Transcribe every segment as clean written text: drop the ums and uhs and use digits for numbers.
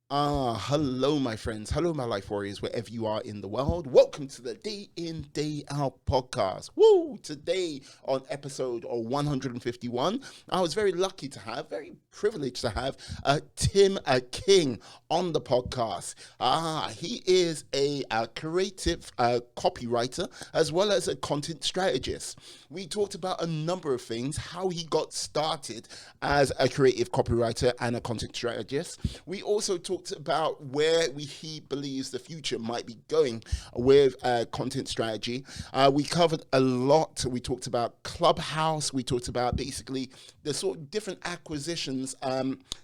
Hello, my friends. Hello, my life warriors, wherever you are in the world. Welcome to the Day In, Day Out podcast. Woo! Today on episode 151, I was very privileged to have Tim King on the podcast. He is a creative copywriter as well as a content strategist. We talked about a number of things, how he got started as a creative copywriter and a content strategist. We also talked about where he believes the future might be going with content strategy. We covered a lot. We talked about Clubhouse. We talked about basically the sort of different acquisitions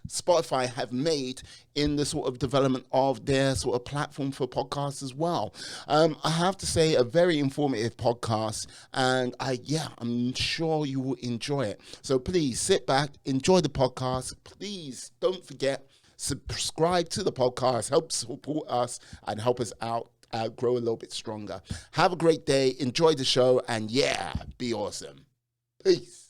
Spotify have made in the sort of development of their sort of platform for podcasts as well. I have to say, a very informative podcast, and I'm sure you will enjoy it. So please sit back, enjoy the podcast. Please don't forget, subscribe to the podcast, help support us and help us out, grow a little bit stronger. Have a great day, enjoy the show, and be awesome. Peace.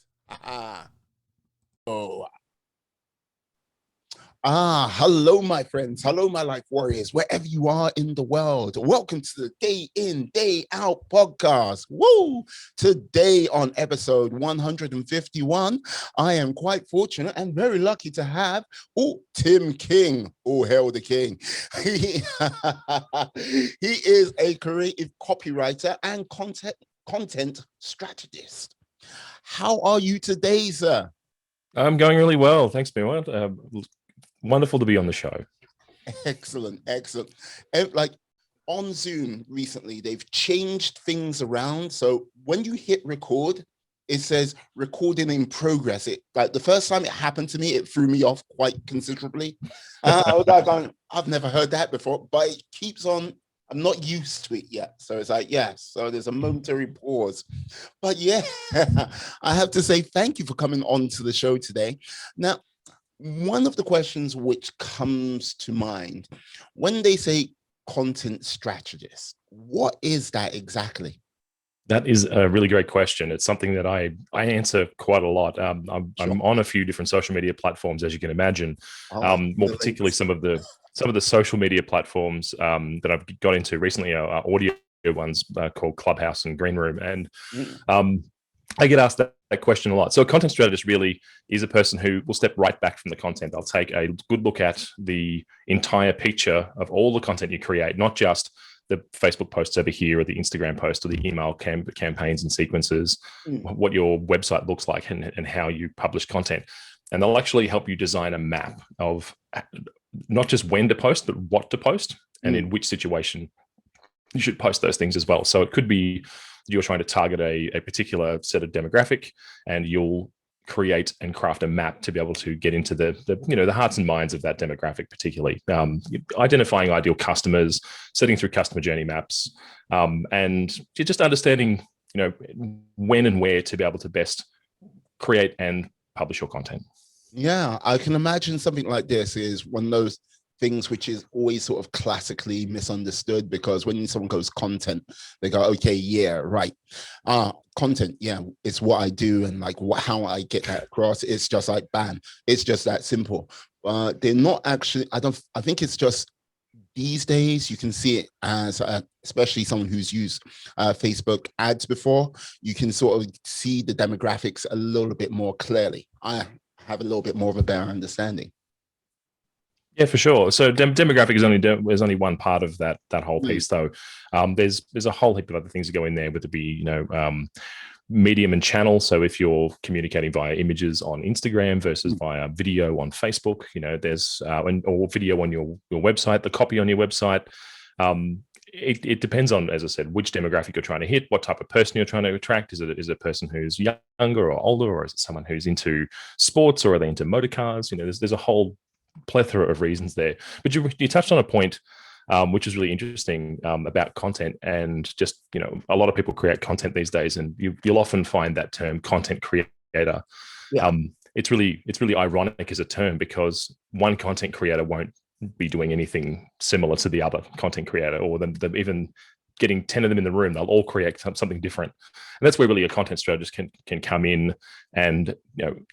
Oh, hello, my friends. Hello, my life warriors, wherever you are in the world. Welcome to the Day In, Day Out podcast. Woo! Today on episode 151, I am quite fortunate and very lucky to have Tim King. Oh, hail the king. He is a creative copywriter and content strategist. How are you today, sir? I'm going really well. Thanks, Miwa. Wonderful to be on the show. Excellent. Like on Zoom recently, they've changed things around. So when you hit record, it says recording in progress. It like the first time it happened to me, it threw me off quite considerably. I was like, I've never heard that before, but it keeps on. I'm not used to it yet. So it's like, yes. So there's a momentary pause. But I have to say thank you for coming on to the show today. Now, one of the questions which comes to mind when they say content strategist, what is that exactly? That is a really great question. It's something that I answer quite a lot. I'm on a few different social media platforms, as you can imagine. More particularly some of the social media platforms that I've got into recently are audio ones called Clubhouse and Green Room, and I get asked that question a lot. So a content strategist really is a person who will step right back from the content. They'll take a good look at the entire picture of all the content you create, not just the Facebook posts over here or the Instagram post or the email campaigns and sequences, what your website looks like and how you publish content. And they'll actually help you design a map of not just when to post, but what to post and in which situation you should post those things as well. So it could be you're trying to target a particular set of demographic, and you'll create and craft a map to be able to get into the hearts and minds of that demographic, particularly identifying ideal customers, setting through customer journey maps, and just understanding when and where to be able to best create and publish your content. Yeah, I can imagine something like this is one of those things which is always sort of classically misunderstood, because when someone goes content, they go, okay, yeah, right. Content, yeah, it's what I do, and like how I get that across. It's just like, bam, it's just that simple. They're not actually, I think it's just these days you can see it as especially someone who's used Facebook ads before, you can sort of see the demographics a little bit more clearly. I have a little bit more of a better understanding. Yeah, for sure. So demographic is only one part of that whole piece, though. There's a whole heap of other things that go in there, whether it be medium and channel. So if you're communicating via images on Instagram versus via video on Facebook, there's or video on your website, the copy on your website. It depends on, as I said, which demographic you're trying to hit, what type of person you're trying to attract. Is it a person who's younger or older, or is it someone who's into sports, or are they into motor cars? There's a whole plethora of reasons there. But you touched on a point which is really interesting about content, and just a lot of people create content these days, and you'll often find that term content creator. Yeah. It's really ironic as a term, because one content creator won't be doing anything similar to the other content creator, or even getting 10 of them in the room, they'll all create something different. And that's where really a content strategist can come in and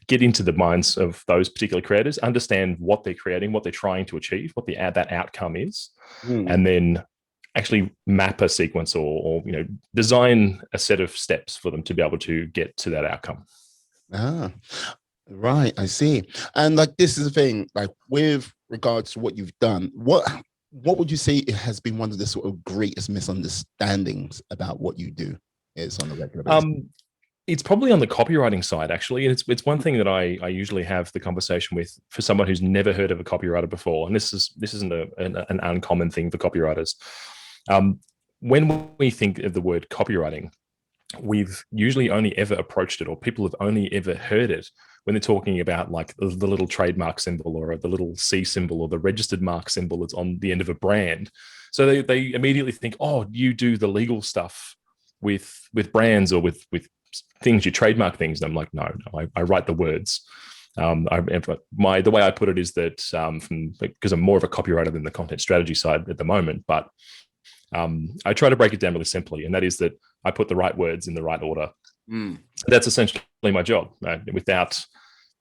get into the minds of those particular creators, understand what they're creating, what they're trying to achieve, what that outcome is, and then actually map a sequence or design a set of steps for them to be able to get to that outcome. Right, I see. And like, this is the thing, like with regards to what you've done, what would you say has been one of the sort of greatest misunderstandings about what you do is on a regular basis? It's probably on the copywriting side, actually. It's one thing that I usually have the conversation with for someone who's never heard of a copywriter before, and this isn't an uncommon thing for copywriters. When we think of the word copywriting, we've usually only ever approached it, or people have only ever heard it when they're talking about like the little trademark symbol or the little C symbol or the registered mark symbol that's on the end of a brand. So they immediately think, oh, you do the legal stuff with brands or with things, you trademark things. And I'm like, no, I write the words. The way I put it is that because I'm more of a copywriter than the content strategy side at the moment, but I try to break it down really simply, and that is that I put the right words in the right order. So that's essentially my job. Without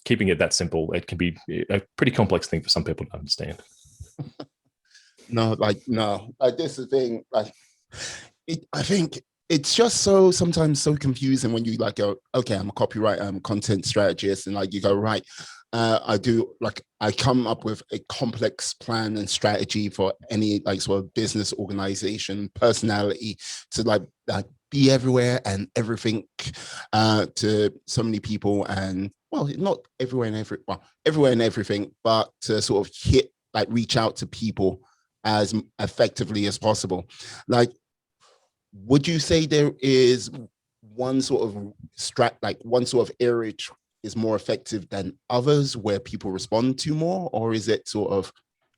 keeping it that simple, it can be a pretty complex thing for some people to understand. No, this is the thing. I think it's just sometimes so confusing when you like go, okay, I'm a copywriter, I'm a content strategist, and like you go, right, I come up with a complex plan and strategy for any like sort of business, organization, personality to like be everywhere and everything to so many people, and well, not everywhere and everywhere and everything, but to sort of reach out to people as effectively as possible. Like, would you say there is one sort of one sort of area is more effective than others where people respond to more, or is it sort of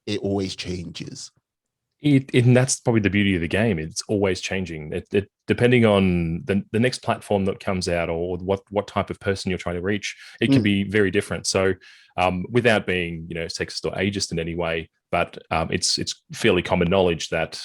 it always changes? And that's probably the beauty of the game. It's always changing. It depending on the next platform that comes out or what type of person you're trying to reach, it can be very different. So without being sexist or ageist in any way, but it's fairly common knowledge that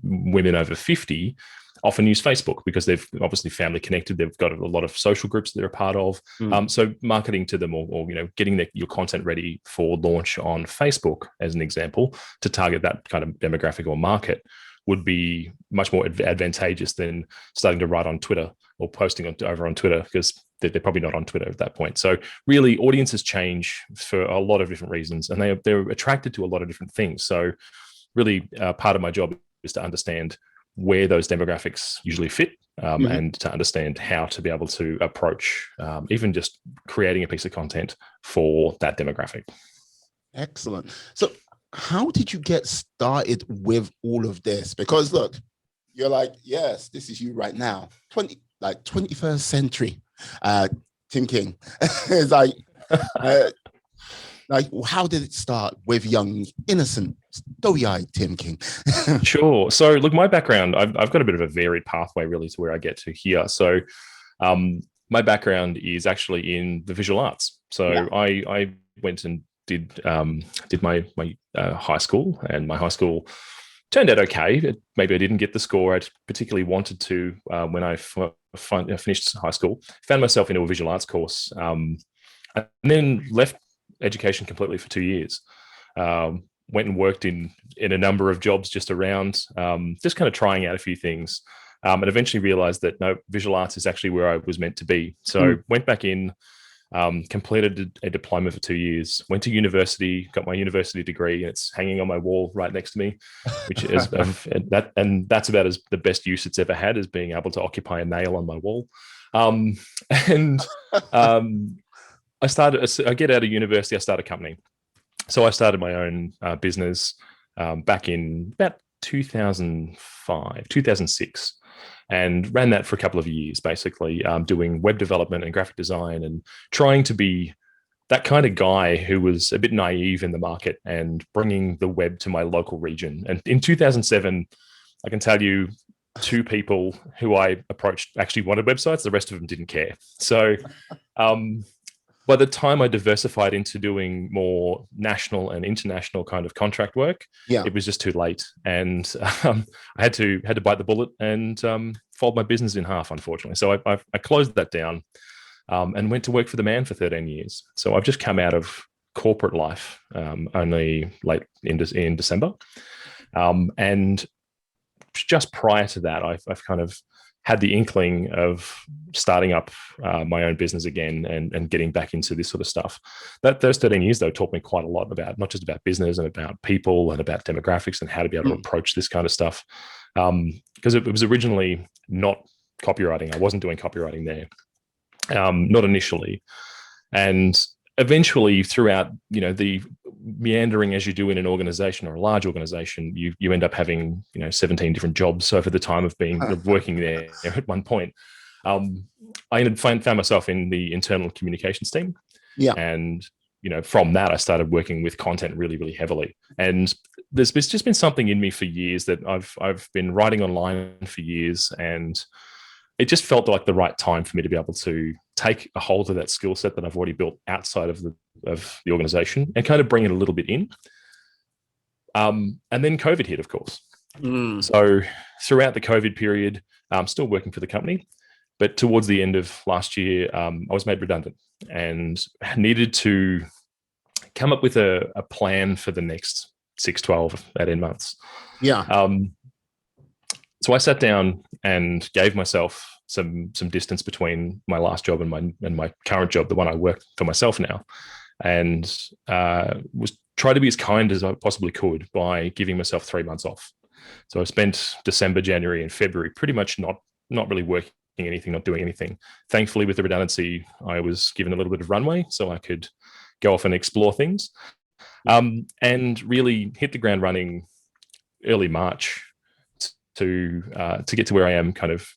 women over 50 often use Facebook because they've obviously family connected. They've got a lot of social groups that they're a part of. So marketing to them or getting your content ready for launch on Facebook, as an example, to target that kind of demographic or market would be much more advantageous than starting to write on Twitter or posting over on Twitter, because they're probably not on Twitter at that point. So really, audiences change for a lot of different reasons, and they're attracted to a lot of different things. So really, part of my job is to understand where those demographics usually fit, and to understand how to be able to approach even just creating a piece of content for that demographic. Excellent. So how did you get started with all of this? Because look, you're like, yes, this is you right now. 21st century Tim King. It's like, how did it start with young, innocent, doughy-eyed Tim King? Sure. So look, my background, I've got a bit of a varied pathway really to where I get to here. So my background is actually in the visual arts. So I went and did my high school, and my high school turned out okay. Maybe I didn't get the score I particularly wanted to when I finished high school. Found myself into a visual arts course, and then left education completely for 2 years. Went and worked in a number of jobs just around, just kind of trying out a few things, and eventually realized that no, visual arts is actually where I was meant to be. So went back in, completed a diploma for 2 years, went to university, got my university degree, and it's hanging on my wall right next to me, which is and that's about as the best use it's ever had, as being able to occupy a nail on my wall. I get out of university, I start a company. So I started my own business back in about 2005, 2006, and ran that for a couple of years, basically doing web development and graphic design and trying to be that kind of guy who was a bit naive in the market and bringing the web to my local region. And in 2007, I can tell you 2 people who I approached actually wanted websites. The rest of them didn't care. So by the time I diversified into doing more national and international kind of contract work, it was just too late, and I had to bite the bullet and fold my business in half, unfortunately. So I closed that down and went to work for the man for 13 years. So I've just come out of corporate life only late in December, and just prior to that, I've kind of had the inkling of starting up my own business again and getting back into this sort of stuff. Those 13 years, though, taught me quite a lot about, not just about business and about people and about demographics and how to be able to approach this kind of stuff. Because it was originally not copywriting. I wasn't doing copywriting there, not initially. And eventually, throughout, the meandering as you do in an organization or a large organization, you end up having 17 different jobs over the time of working there at one point. I found myself in the internal communications team, and from that I started working with content really, really heavily. And there's just been something in me for years that I've been writing online for years, and it just felt like the right time for me to be able to take a hold of that skill set that I've already built outside of the organization and kind of bring it a little bit in. And then COVID hit, of course. So throughout the COVID period, I'm still working for the company, but towards the end of last year, I was made redundant and needed to come up with a plan for the next 6, 12, 18 months. So I sat down and gave myself some distance between my last job and my current job, the one I work for myself now, and was trying to be as kind as I possibly could by giving myself 3 months off. So I spent December, January, and February pretty much not really working anything, not doing anything. Thankfully, with the redundancy, I was given a little bit of runway so I could go off and explore things, and really hit the ground running early March to get to where I am, kind of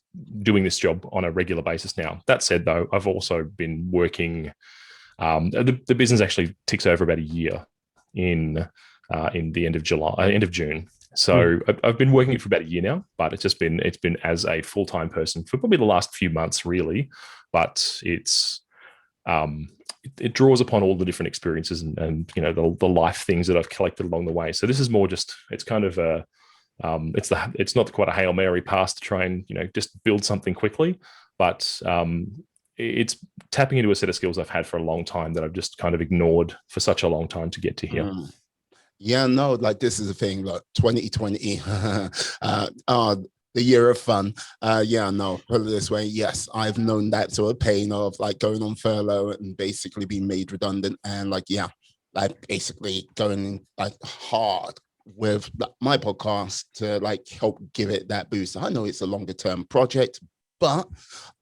doing this job on a regular basis now. That said, though, I've also been working. The business actually ticks over about a year in the end of June. So I've been working it for about a year now, but it's been as a full-time person for probably the last few months, really. But it draws upon all the different experiences and the life things that I've collected along the way. So this is more just, it's kind of a it's not quite a Hail Mary pass to try and just build something quickly, but it's tapping into a set of skills I've had for a long time that I've just kind of ignored for such a long time to get to here. Yeah, no, like this is the thing, like 2020, the year of fun. Yeah, no, put it this way. Yes, I've known that sort of pain of like going on furlough and basically being made redundant, and like basically going like hard with my podcast to like help give it that boost. I know it's a longer term project, but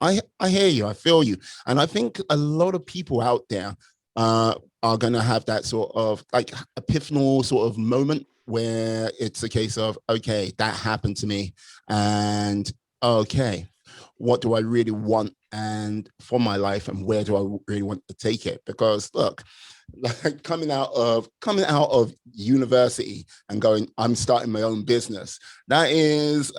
I hear you, I feel you, and I think a lot of people out there are going to have that sort of like epiphanal sort of moment where it's a case of, okay, that happened to me, and okay, what do I really want and for my life, and where do I really want to take it? Because look, like coming out of university and going, I'm starting my own business. That's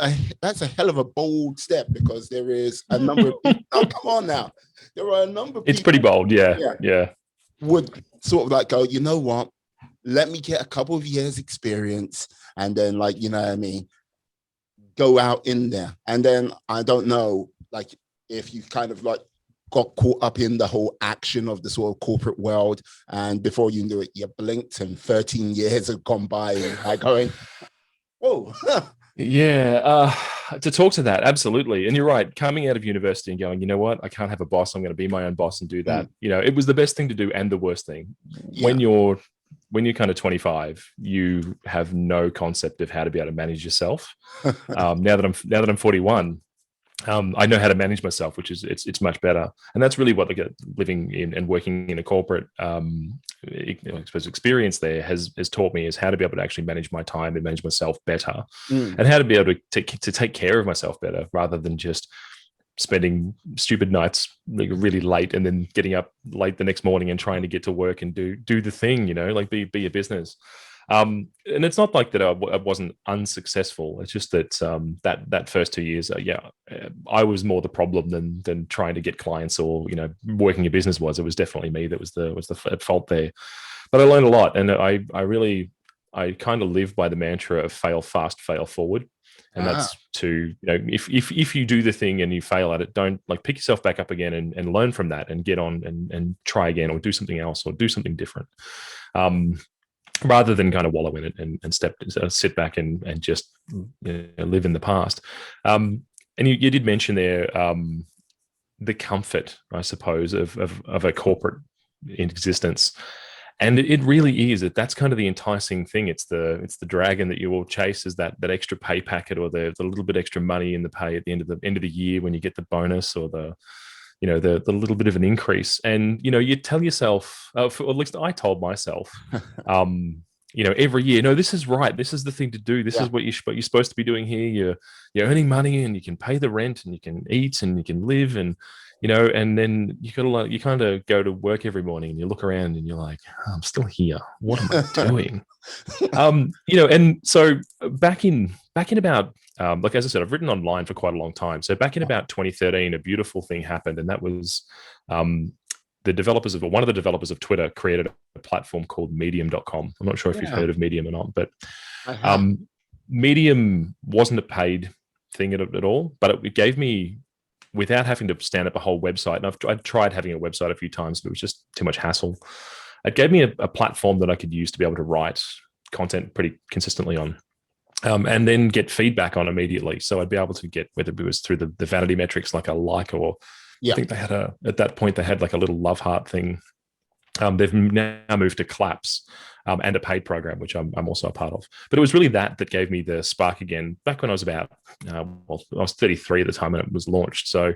a hell of a bold step, because there is a number of people. Oh, come on now. There are a number of people. It's pretty bold, yeah. Would sort of like go, you know what? Let me get a couple of years experience, and then like, you know what I mean, go out in there. And then I don't know, like if you kind of like got caught up in the whole action of the sort of corporate world, and before you knew it, you blinked and 13 years have gone by, and I going, whoa. Yeah, to talk to that, absolutely. And you're right, coming out of university and going, you know what, I can't have a boss, I'm going to be my own boss and do that. It was the best thing to do and the worst thing. When you're kind of 25, you have no concept of how to be able to manage yourself. Now that I'm 41, I know how to manage myself, which is it's much better. And that's really what living in and working in a corporate I suppose experience there has taught me, is how to be able to actually manage my time and manage myself better, and how to be able to take care of myself better, rather than just spending stupid nights like really late and then getting up late the next morning and trying to get to work and do the thing, like be a business. And it's not like that I wasn't unsuccessful. It's just that that first 2 years, I was more the problem than trying to get clients or working a business was. It was definitely me that was the fault there. But I learned a lot, and I kind of live by the mantra of fail fast, fail forward. And that's to, if you do the thing and you fail at it, don't pick yourself back up again and learn from that and get on and try again or do something else or do something different. Rather than kind of wallow in it and sit back and just live in the past. And you did mention there the comfort, I suppose, of a corporate existence. And it really is that's kind of the enticing thing. It's the dragon that you will chase, is that extra pay packet or the little bit extra money in the pay at the end of the year when you get the bonus or the little bit of an increase. And you tell yourself, or at least I told myself, every year, no, this is right, this is the thing to do, this is what you're supposed to be doing here. You're earning money and you can pay the rent and you can eat and you can live, and and then you kind of go to work every morning and you look around and you're like, oh, I'm still here, what am I doing? And so back in about as I said, I've written online for quite a long time. So back in about 2013, a beautiful thing happened, and that was one of the developers of Twitter created a platform called Medium.com. I'm not sure if you've heard of Medium or not, but Medium wasn't a paid thing at all, but it gave me, without having to stand up a whole website, and I've tried having a website a few times, but it was just too much hassle. It gave me a platform that I could use to be able to write content pretty consistently on. And then get feedback on immediately. So I'd be able to get, whether it was through the vanity metrics, like a like, or I think they had at that point, they had like a little love heart thing. They've now moved to Claps and a paid program, which I'm also a part of. But it was really that gave me the spark again, back when I was about, I was 33 at the time when it was launched. So,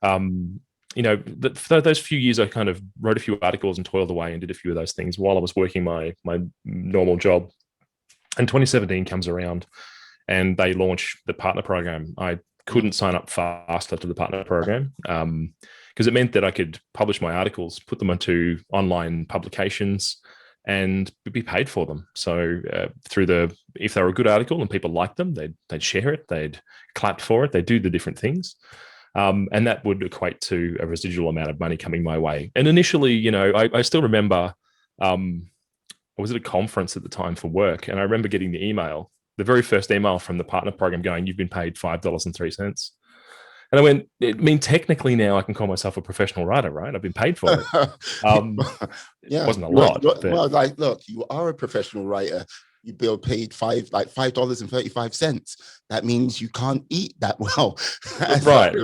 those few years, I kind of wrote a few articles and toiled away and did a few of those things while I was working my normal job. And 2017 comes around and they launch the partner program. I couldn't sign up faster to the partner program because it meant that I could publish my articles, put them onto online publications, and be paid for them. So if they were a good article and people liked them, they'd share it, they'd clap for it, they'd do the different things. And that would equate to a residual amount of money coming my way. And initially, I still remember, I was at a conference at the time for work, and I remember getting the very first email from the partner program going, "You've been paid $5.03. And I went, technically now I can call myself a professional writer, right? I've been paid for it. It wasn't a lot. Well, look, you are a professional writer. You bill paid $5.35. That means you can't eat that well. Right.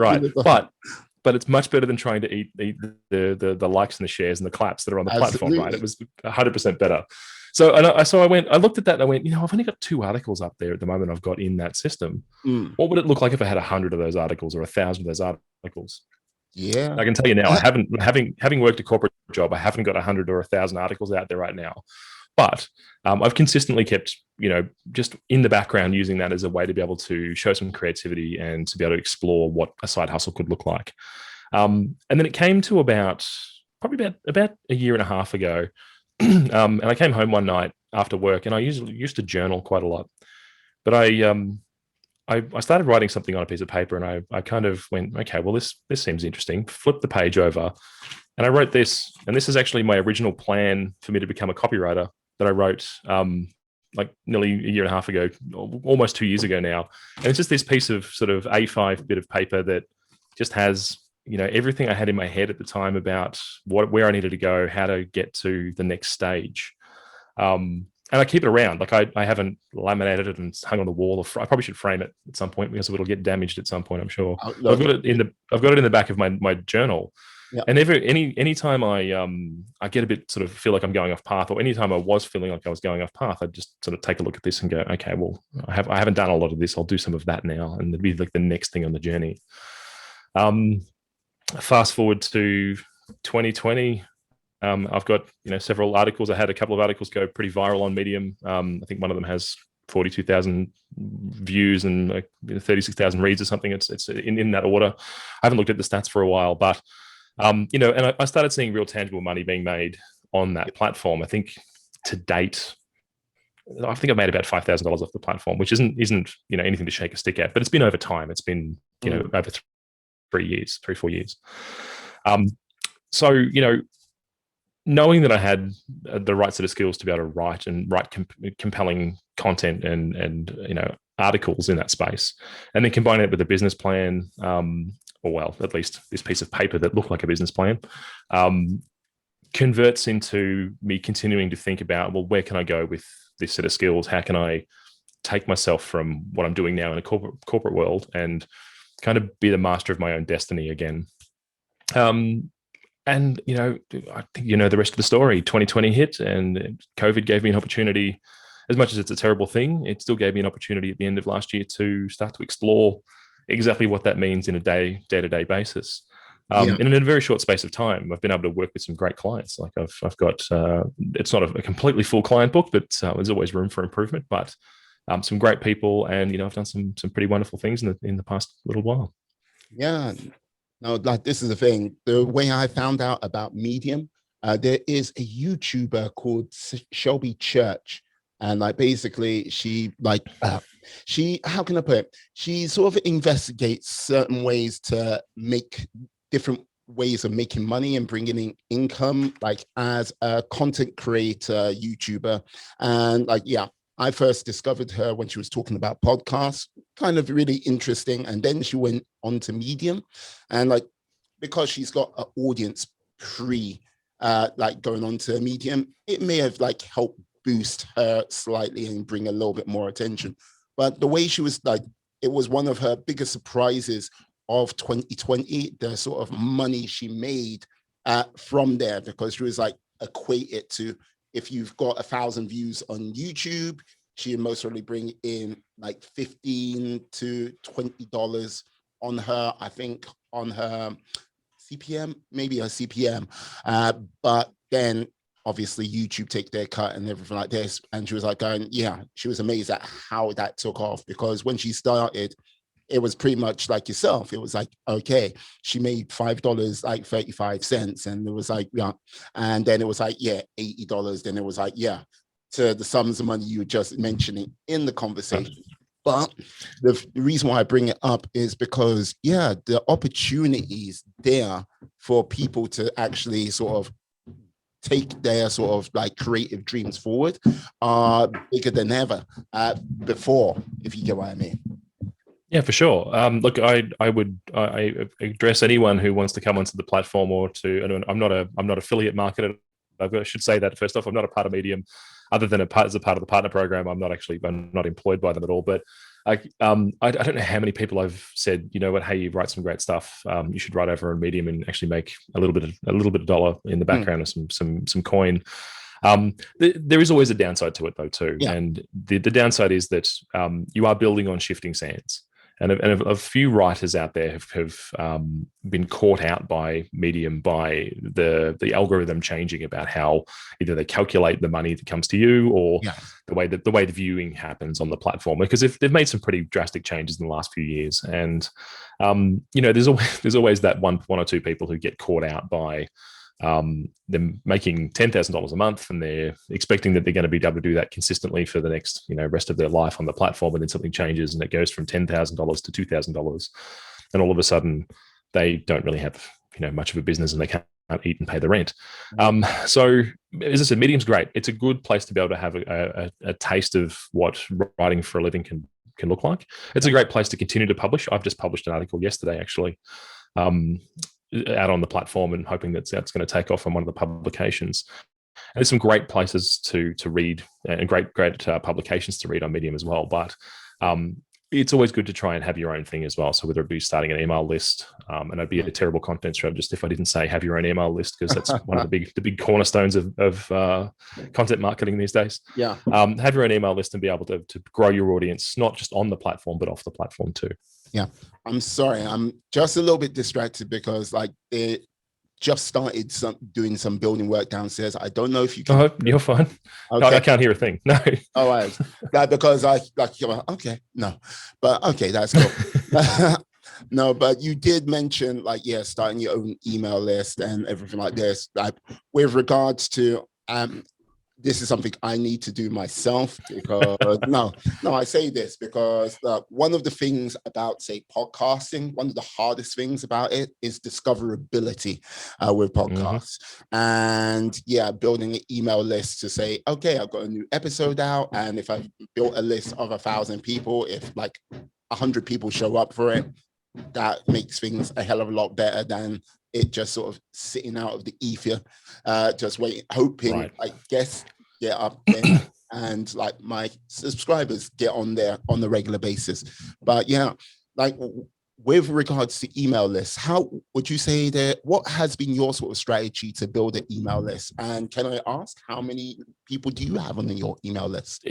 But it's much better than trying to eat the likes and the shares and the claps that are on the platform, right? It was 100% better. So I looked at that and I went, I've only got 2 articles up there at the moment I've got in that system. What would it look like if I had 100 of those articles or 1,000 of those articles? Yeah. I can tell you now, having worked a corporate job, I haven't got 100 or 1,000 articles out there right now. But I've consistently kept, just in the background, using that as a way to be able to show some creativity and to be able to explore what a side hustle could look like. And then it came to probably about a year and a half ago. And I came home one night after work, and I used to journal quite a lot. But I started writing something on a piece of paper, and I kind of went, okay, well, this seems interesting. Flipped the page over, and I wrote this. And this is actually my original plan for me to become a copywriter that I wrote like nearly a year and a half ago, almost 2 years ago now. And it's just this piece of sort of A5 bit of paper that just has, everything I had in my head at the time about where I needed to go, how to get to the next stage. And I keep it around. Like I haven't laminated it and hung on the wall. I probably should frame it at some point because it'll get damaged at some point, I'm sure. I've got it in the back of my journal. Yeah. And anytime I get a bit sort of feel like I'm going off path, or anytime I was feeling like I was going off path, I'd just sort of take a look at this and go, okay, well, I haven't done a lot of this. I'll do some of that now, and it'd be like the next thing on the journey. Fast forward to 2020. I've got several articles. I had a couple of articles go pretty viral on Medium. I think one of them has 42,000 views and 36,000 reads or something. It's in that order. I haven't looked at the stats for a while, but and I started seeing real tangible money being made on that platform. I think to date, I think I've made about $5,000 off the platform, which isn't anything to shake a stick at, but it's been over time. It's been over 3-4 years. So knowing that I had the right set of skills to be able to write compelling content and articles in that space, and then combining it with a business plan, or well, at least this piece of paper that looked like a business plan, converts into me continuing to think about, well, where can I go with this set of skills? How can I take myself from what I'm doing now in a corporate world and kind of be the master of my own destiny again? And I think the rest of the story. 2020 hit, and COVID gave me an opportunity. As much as it's a terrible thing, it still gave me an opportunity at the end of last year to start to explore exactly what that means in a day-to-day basis. And in a very short space of time, I've been able to work with some great clients. Like I've got, it's not a completely full client book, but there's always room for improvement. But some great people, and I've done some pretty wonderful things in the past little while. Yeah, no, like this is the thing. The way I found out about Medium, there is a YouTuber called Shelby Church. And like basically she how can I put it? She sort of investigates certain ways to make different ways of making money and bringing in income, like as a content creator, YouTuber. And like, I first discovered her when she was talking about podcasts, kind of really interesting. And then she went on to Medium, and like, because she's got an audience like going on to Medium, it may have like helped boost her slightly and bring a little bit more attention. But the way she was like, it was one of her biggest surprises of 2020, the sort of money she made from there, because she was like, equate it to, if you've got 1,000 views on YouTube, she most probably bring in like $15 to $20 on her, I think, on her CPM, maybe her CPM. But then obviously YouTube take their cut and everything like this. And she was like going, she was amazed at how that took off, because when she started, it was pretty much like yourself. It was like, okay, she made $5, like 35 cents. And it was like, and then it was like, $80. Then it was like, to the sums of money you were just mentioning in the conversation. But the reason why I bring it up is because, the opportunities there for people to actually sort of take their sort of like creative dreams forward are bigger than ever before, if you get what I mean. Yeah, for sure. Look, I address anyone who wants to come onto the platform or to. And I'm not affiliate marketer. I should say that first off. I'm not a part of Medium, other than as a part of the partner program. I'm not employed by them at all. But I don't know how many people I've said, hey, you write some great stuff. You should write over on Medium and actually make a little bit of dollar in the background, or some coin. There is always a downside to it though too, and the downside is that you are building on shifting sands. And a few writers out there have been caught out by Medium, by the algorithm changing about how either they calculate the money that comes to you, or the way the viewing happens on the platform. Because they've made some pretty drastic changes in the last few years, and there's always that one or two people who get caught out by them making $10,000 a month, and they're expecting that they're going to be able to do that consistently for the next rest of their life on the platform, and then something changes and it goes from $10,000 to $2,000, and all of a sudden they don't really have much of a business, and they can't eat and pay the rent. So as I said, Medium's great. It's a good place to be able to have a taste of what writing for a living can look like. It's a great place to continue to publish. I've just published an article yesterday, actually, out on the platform, and hoping that's going to take off on one of the publications. And there's some great places to read, and great publications to read on Medium as well. But it's always good to try and have your own thing as well. So whether it be starting an email list, and I'd be a terrible content strategist if I didn't say have your own email list, because that's one of the big cornerstones of content marketing these days. Have your own email list and be able to grow your audience, not just on the platform, but off the platform too. I'm sorry, I'm just a little bit distracted because like it just started doing some building work downstairs. I don't know if you can. You're fine. Okay. No, I can't hear a thing. No. All right. Because okay, no, but okay, that's cool. No, but you did mention starting your own email list and everything like this. Like with regards to this is something I need to do myself, because I say this because one of the things about, say, podcasting, one of the hardest things about it is discoverability with podcasts. And building an email list to say, okay, I've got a new episode out, and if I've built a list of 1,000 people, if like 100 people show up for it, that makes things a hell of a lot better than it just sort of sitting out of the ether, just waiting, hoping, I guess, get up there and like my subscribers get on there on a regular basis. But like with regards to email lists, how would you say that, what has been your sort of strategy to build an email list? And can I ask, how many people do you have on your email list?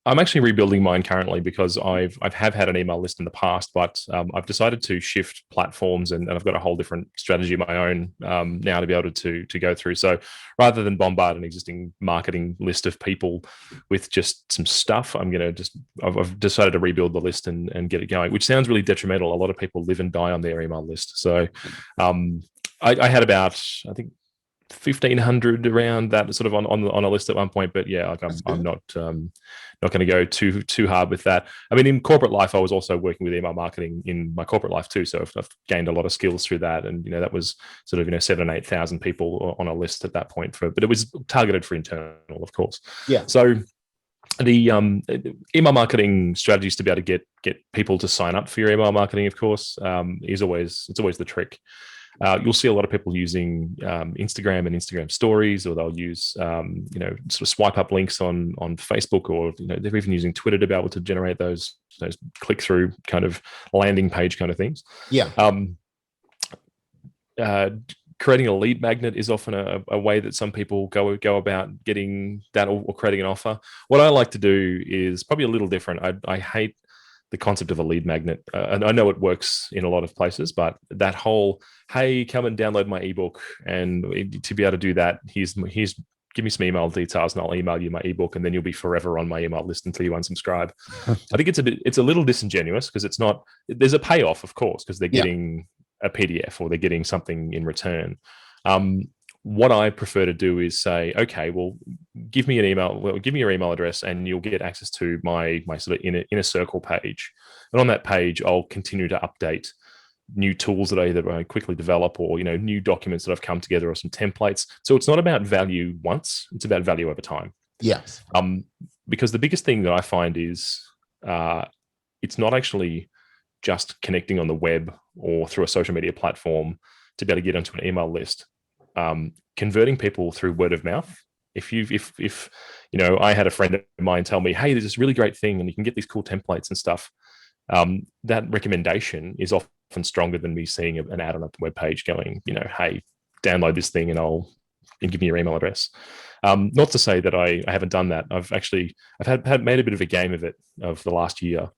I'm actually rebuilding mine currently, because I've had an email list in the past, but I've decided to shift platforms, and I've got a whole different strategy of my own now to be able to go through. So rather than bombard an existing marketing list of people with just some stuff, I've decided to rebuild the list and get it going, which sounds really detrimental. A lot of people live and die on their email list. So I had about, I think, 1,500 around that sort of on a list at one point, but I'm not going to go too hard with that. I mean, in corporate life, I was also working with email marketing in my corporate life too, so I've gained a lot of skills through that, and that was sort of 7,000 and 8,000 people on a list at that point, but it was targeted for internal, of course. So the email marketing strategies to be able to get people to sign up for your email marketing, of course, it's always the trick. You'll see a lot of people using Instagram and Instagram stories, or they'll use sort of swipe up links on Facebook, or they're even using Twitter to be able to generate those click through kind of landing page kind of things. Creating a lead magnet is often a way that some people go about getting that, or creating an offer. What I like to do is probably a little different. I hate the concept of a lead magnet, and I know it works in a lot of places, but that whole, hey, come and download my ebook, and to be able to do that, here's give me some email details and I'll email you my ebook, and then you'll be forever on my email list until you unsubscribe. I think it's a little disingenuous, because it's not, there's a payoff, of course, because they're getting a PDF or they're getting something in return. What I prefer to do is say, okay, well, give me your email address, and you'll get access to my sort of inner circle page. And on that page, I'll continue to update new tools that I quickly develop, or new documents that I've come together, or some templates. So it's not about value once; it's about value over time. Yes. Because the biggest thing that I find is it's not actually just connecting on the web or through a social media platform to be able to get onto an email list. Converting people through word of mouth. If I had a friend of mine tell me, hey, there's this really great thing, and you can get these cool templates and stuff. That recommendation is often stronger than me seeing an ad on a web page going, hey, download this thing and give me your email address. Not to say that I haven't done that. I've made a bit of a game of it of the last year.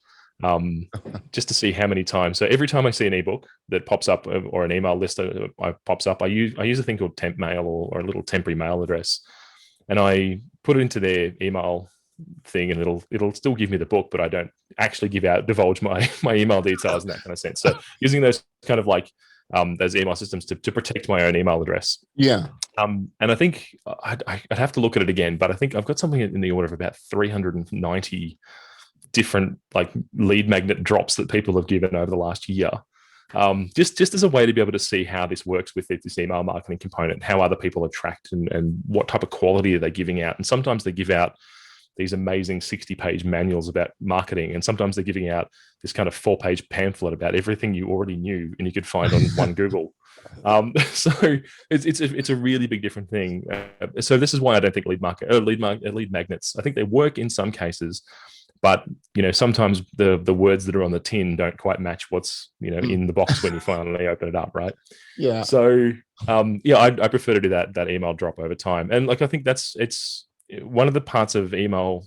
Just to see how many times. So every time I see an ebook that pops up, or an email list that pops up, I use a thing called temp mail, or a little temporary mail address, and I put it into their email thing, and it'll still give me the book, but I don't actually divulge my email details in that kind of sense. So using those kind of like those email systems to protect my own email address. And I think I'd have to look at it again, but I think I've got something in the order of about 390 different like lead magnet drops that people have given over the last year, just as a way to be able to see how this works with this email marketing component, how other people are tracked, and what type of quality are they giving out. And sometimes they give out these amazing 60-page manuals about marketing, and sometimes they're giving out this kind of 4-page pamphlet about everything you already knew and you could find on one Google. So it's a really big different thing. So this is why I don't think lead magnets, I think they work in some cases, but sometimes the words that are on the tin don't quite match what's in the box when you finally open it up, right? So I prefer to do that email drop over time. And like I think it's one of the parts of email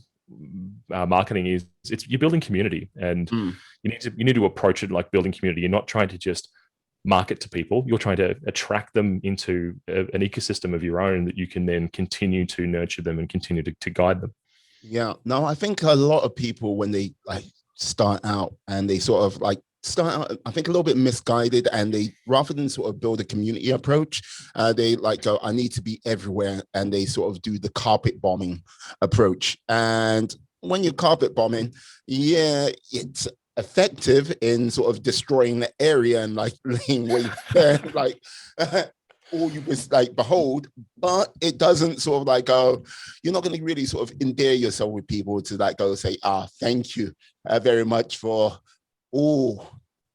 marketing is you're building community, and you need to approach it like building community. You're not trying to just market to people, you're trying to attract them into an ecosystem of your own that you can then continue to nurture them and continue to guide them. I think a lot of people, when they like start out and they sort of like start out, I think, a little bit misguided, and they, rather than sort of build a community approach, they like go, I need to be everywhere, and they sort of do the carpet bombing approach. And when you're carpet bombing, yeah, it's effective in sort of destroying the area and like laying waste there, like all you was like behold, but it doesn't sort of like go, you're not going to really sort of endear yourself with people to like go say, thank you very much for all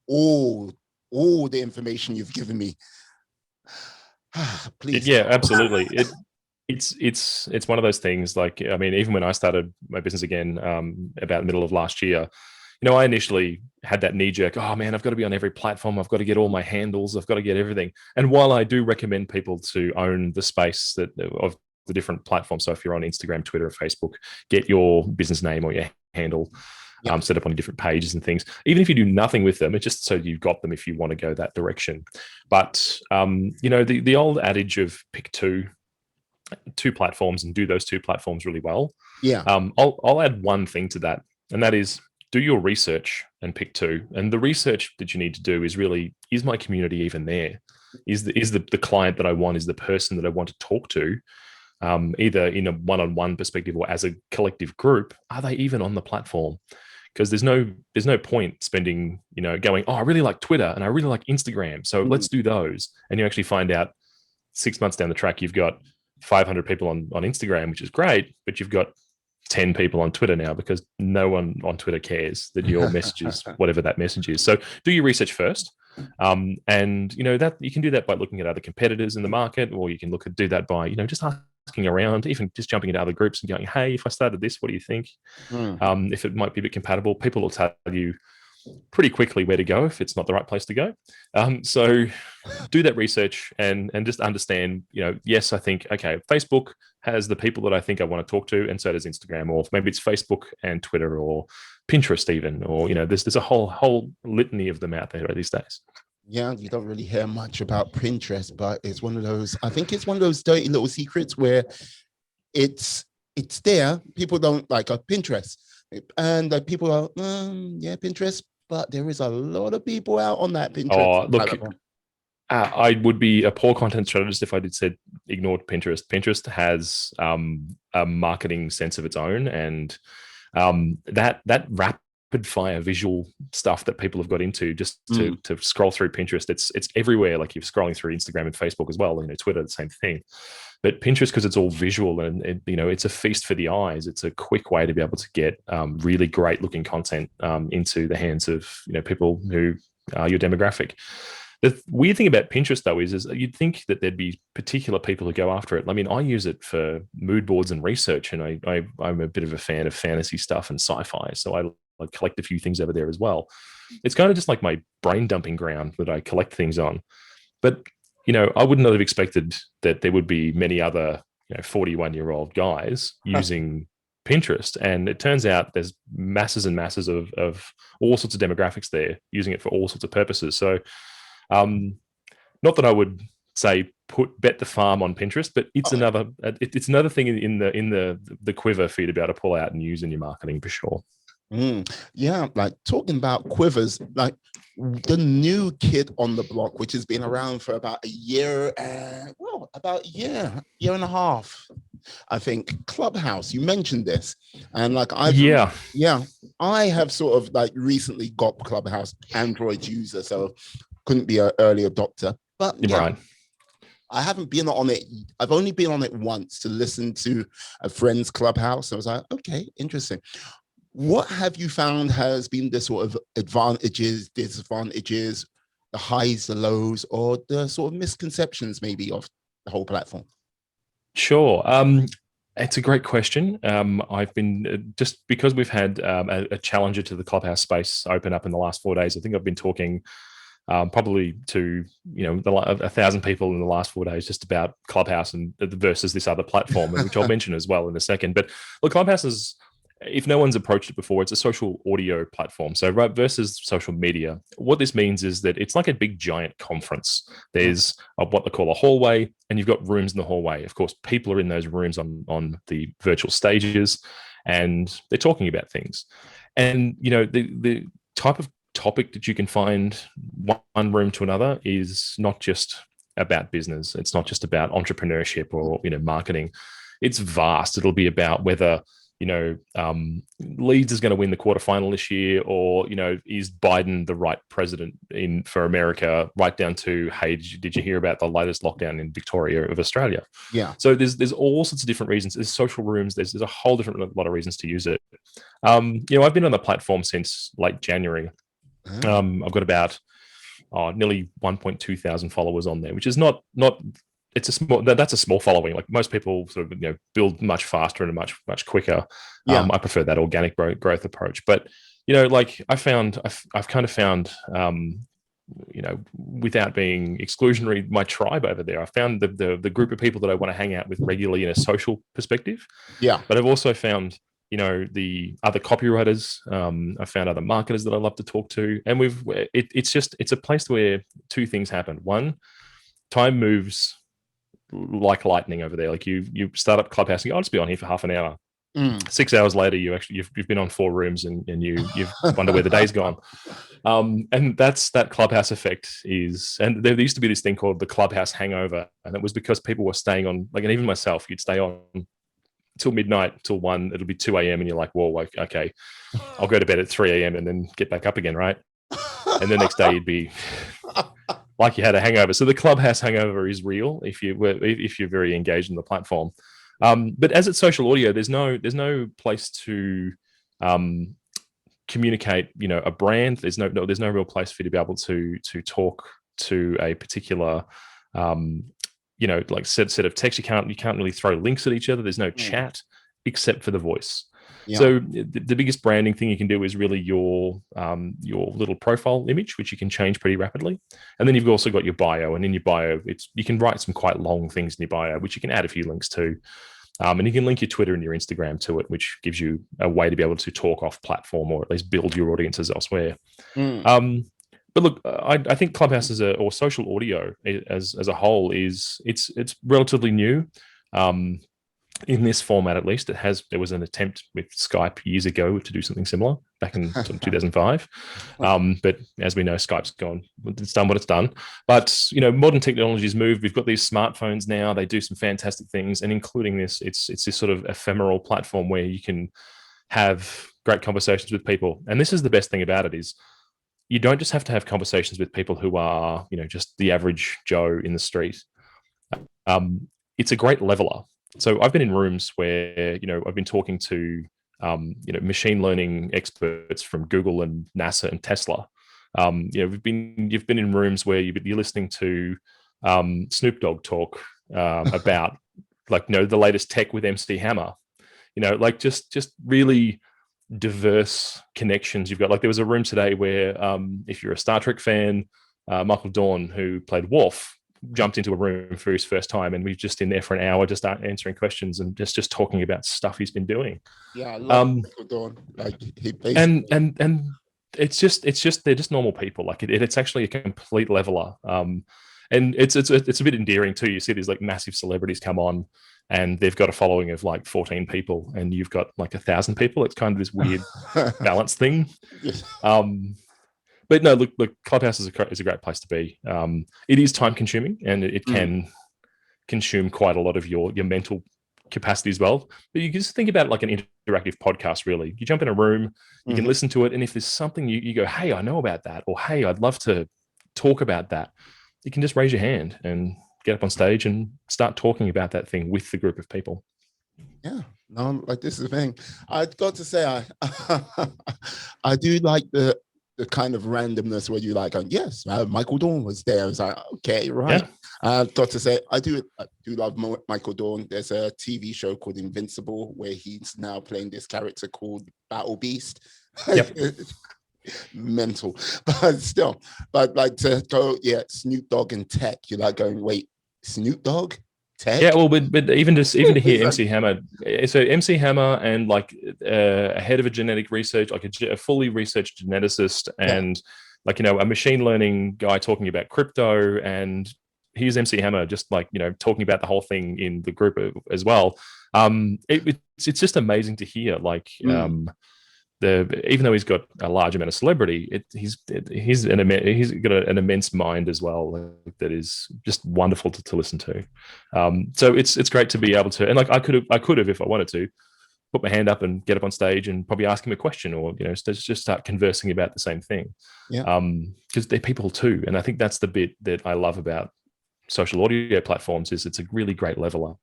all all the information you've given me. Please. Yeah, absolutely. It's one of those things. Like, I mean, even when I started my business again, about the middle of last year, I initially had that knee jerk, oh man, I've got to be on every platform. I've got to get all my handles. I've got to get everything. And while I do recommend people to own the space of the different platforms, so if you're on Instagram, Twitter, or Facebook, get your business name or your handle set up on different pages and things. Even if you do nothing with them, it's just so you've got them if you want to go that direction. But, the old adage of pick two platforms and do those two platforms really well. Yeah. I'll add one thing to that, and that is do your research and pick two. And the research that you need to do is really, is my community even there? Is the client that I want, is the person that I want to talk to, either in a one-on-one perspective or as a collective group, are they even on the platform? Because there's no point spending, going, oh, I really like Twitter and I really like Instagram, so let's do those. And you actually find out 6 months down the track, you've got 500 people on Instagram, which is great, but you've got 10 people on Twitter now because no one on Twitter cares that your message is whatever that message is. So do your research first. And that you can do that by looking at other competitors in the market, or you can do that by, just asking around, even just jumping into other groups and going, hey, if I started this, what do you think? If it might be a bit compatible, people will tell you pretty quickly where to go if it's not the right place to go. So do that research and just understand, yes, I think, okay, Facebook has the people that I think I want to talk to, and so does Instagram, or maybe it's Facebook and Twitter or Pinterest even, or, there's a whole litany of them out there these days. Yeah, you don't really hear much about Pinterest, but it's one of those, I think it's one of those dirty little secrets where it's there. People don't like Pinterest, and people are, Pinterest, but there is a lot of people out on that Pinterest. Oh, look, I would be a poor content strategist if I said ignored Pinterest. Pinterest has a marketing sense of its own, and that rapid fire visual stuff that people have got into just to scroll through Pinterest. It's everywhere. Like you're scrolling through Instagram and Facebook as well. Twitter, the same thing. But Pinterest, because it's all visual and it's a feast for the eyes. It's a quick way to be able to get really great looking content into the hands of people who are your demographic. The weird thing about Pinterest, though, is you'd think that there'd be particular people who go after it. I mean, I use it for mood boards and research, and I'm a bit of a fan of fantasy stuff and sci-fi, so I collect a few things over there as well. It's kind of just like my brain dumping ground that I collect things on. But, I would not have expected that there would be many other 41-year-old guys using Pinterest. And it turns out there's masses and masses of all sorts of demographics there using it for all sorts of purposes. So not that I would say bet the farm on Pinterest, but it's another thing in the quiver for you to be able to pull out and use in your marketing for sure. Yeah, like talking about quivers, like the new kid on the block, which has been around for about a year, about a year and a half, I think. Clubhouse, you mentioned this, and like I have sort of like recently got Clubhouse Android user, so couldn't be an early adopter, but right. I haven't been on it. I've only been on it once to listen to a friend's Clubhouse. I was like, okay, interesting. What have you found has been the sort of advantages, disadvantages, the highs, the lows, or the sort of misconceptions maybe of the whole platform? Sure. It's a great question. I've been, just because we've had a challenger to the Clubhouse space open up in the last 4 days, I think I've been talking probably to 1,000 people in the last 4 days just about Clubhouse and versus this other platform, which I'll mention as well in a second. But look, Clubhouse is, if no one's approached it before, it's a social audio platform. So versus social media, what this means is that it's like a big giant conference. There's what they call a hallway, and you've got rooms in the hallway. Of course, people are in those rooms on the virtual stages, and they're talking about things. And the type of topic that you can find one room to another is not just about business. It's not just about entrepreneurship or, marketing. It's vast. It'll be about whether, Leeds is going to win the quarterfinal this year, or, is Biden the right president for America, right down to, hey, did you hear about the latest lockdown in Victoria of Australia? Yeah. So there's all sorts of different reasons. There's social rooms. There's a whole different lot of reasons to use it. I've been on the platform since late January. I've got about nearly 1.2 thousand followers on there, which is not it's a small, that's a small following. Like most people sort of, build much faster and much quicker. Yeah. I prefer that organic growth approach. But, I've kind of found, without being exclusionary, my tribe over there. I found the group of people that I want to hang out with regularly in a social perspective. Yeah. But I've also found, the other copywriters. I found other marketers that I love to talk to. And it's a place where two things happen. One, time moves like lightning over there. Like you start up Clubhouse and you go, I'll just be on here for half an hour. 6 hours later, you've been on 4 rooms and you've wonder where the day's gone. And that's that Clubhouse effect and there used to be this thing called the Clubhouse hangover. And it was because people were staying on, and even myself, you'd stay on till midnight, till 1, it'll be 2 a.m. and you're like, whoa, okay, I'll go to bed at 3 a.m. and then get back up again, right? And the next day you'd be like you had a hangover. So the Clubhouse hangover is real if you're very engaged in the platform. But as it's social audio, there's no place to communicate, a brand. There's no real place for you to be able to talk to a particular set of text. You can't really throw links at each other. There's no chat except for the voice. Yeah. So the biggest branding thing you can do is really your little profile image, which you can change pretty rapidly. And then you've also got your bio, and in your bio, you can write some quite long things in your bio, which you can add a few links to. And you can link your Twitter and your Instagram to it, which gives you a way to be able to talk off platform or at least build your audiences elsewhere. But look, I think Clubhouse or social audio as a whole it's relatively new. In this format, at least, there was an attempt with Skype years ago to do something similar back in 2005. But as we know, Skype's gone. It's done what it's done. But, modern technology has moved. We've got these smartphones now. They do some fantastic things. And including this, it's this sort of ephemeral platform where you can have great conversations with people. And this is the best thing about it is you don't just have to have conversations with people who are, just the average Joe in the street. It's a great leveler. So I've been in rooms where, I've been talking to, machine learning experts from Google and NASA and Tesla. You've been in rooms where you're listening to Snoop Dogg talk about the latest tech with MC Hammer, just really diverse connections you've got. There was a room today where if you're a Star Trek fan, Michael Dorn, who played Worf, jumped into a room for his first time, and we've just in there for an hour just answering questions and just talking about stuff he's been doing. Yeah, I love Michael Dorn. And it's just they're just normal people. It's actually a complete leveler. And it's a bit endearing too. You see these massive celebrities come on and they've got a following of 14 people and you've got 1,000 people. It's kind of this weird balance thing. Yes. But no, look, Clubhouse is a great place to be. It is time consuming and it can consume quite a lot of your mental capacity as well. But you can just think about it like an interactive podcast, really. You jump in a room, you can listen to it. And if there's something you go, hey, I know about that, or hey, I'd love to talk about that, you can just raise your hand and get up on stage and start talking about that thing with the group of people. Yeah, no, this is the thing. I've got to say, I do like the kind of randomness where you yes, Michael Dorn was there. I was like, okay, right. Yeah. I've got to say, I do love Michael Dorn. There's a TV show called Invincible where he's now playing this character called Battle Beast. Yep. Mental, but still, to go, Snoop Dogg and tech, you're going, wait, Snoop Dogg? Tech? Yeah, well, but even to hear MC Hammer, so MC Hammer and a head of a genetic research, a fully researched geneticist, and a machine learning guy talking about crypto, and here's MC Hammer just talking about the whole thing in the group as well. It's just amazing to hear. even though he's got a large amount of celebrity, he's got an immense mind as well that is just wonderful to listen to. So it's great to be able to, and like I could have if I wanted to put my hand up and get up on stage and probably ask him a question, or just start conversing about the same thing. Yeah. Because they're people too, and I think that's the bit that I love about social audio platforms is it's a really great leveler.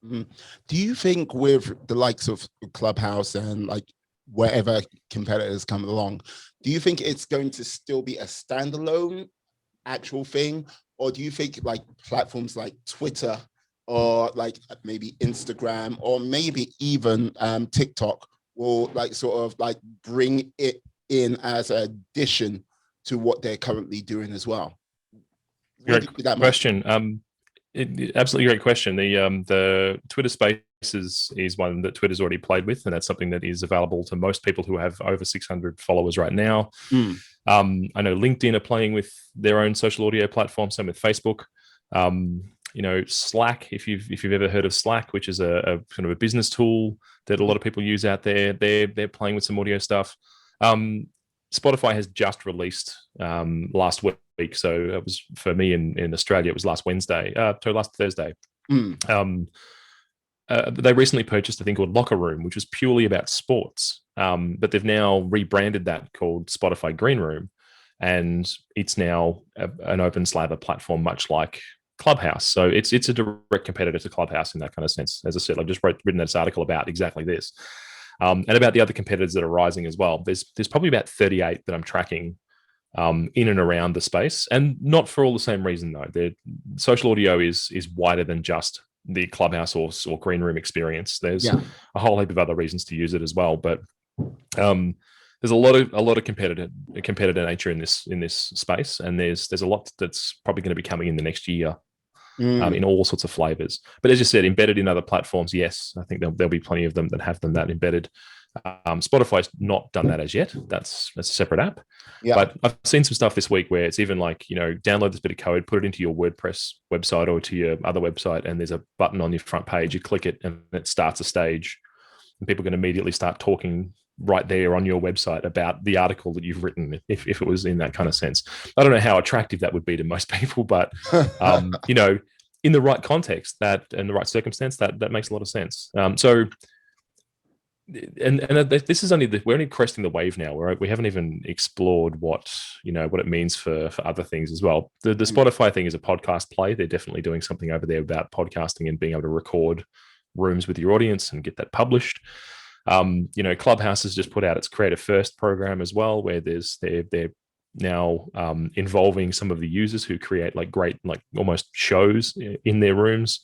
Do you think with the likes of Clubhouse and like wherever competitors come along, do you think it's going to still be a standalone actual thing, or do you think like platforms like Twitter or like maybe Instagram or maybe even TikTok will like sort of like bring it in as an addition to what they're currently doing as well? Great question. Absolutely great question. The Twitter Spaces is one that Twitter's already played with, and that's something that is available to most people who have over 600 followers right now. I know LinkedIn are playing with their own social audio platform, same with Facebook. Slack, if you've ever heard of Slack, which is a kind of a business tool that a lot of people use out there, they're playing with some audio stuff. Spotify has just released last week. So it was for me in Australia, it was last Thursday. They recently purchased a thing called Locker Room, which was purely about sports. But they've now rebranded that called Spotify Green Room. And it's now an open slather platform, much like Clubhouse. So it's a direct competitor to Clubhouse in that kind of sense. As I said, I've just written this article about exactly this. And about the other competitors that are rising as well. There's probably about 38 that I'm tracking in and around the space, and not for all the same reason though. Social audio is wider than just the Clubhouse or Green Room experience. There's a whole heap of other reasons to use it as well, but there's a lot of competitor nature in this space, and there's a lot that's probably going to be coming in the next year. In all sorts of flavors. But as you said, embedded in other platforms, yes, I think there'll be plenty of them that have them that embedded. Spotify's not done that as yet. That's a separate app. Yeah. But I've seen some stuff this week where it's even like, download this bit of code, put it into your WordPress website or to your other website, and there's a button on your front page. You click it and it starts a stage, and people can immediately start talking right there on your website about the article that you've written, if it was in that kind of sense. I don't know how attractive that would be to most people, but in the right context, that and the right circumstance, that makes a lot of sense. This is we're only cresting the wave now. We haven't even explored what it means for other things as well. The Spotify thing is a podcast play. They're definitely doing something over there about podcasting and being able to record rooms with your audience and get that published. Clubhouse has just put out its Creative First program as well, where they're now involving some of the users who create like great, like almost shows in their rooms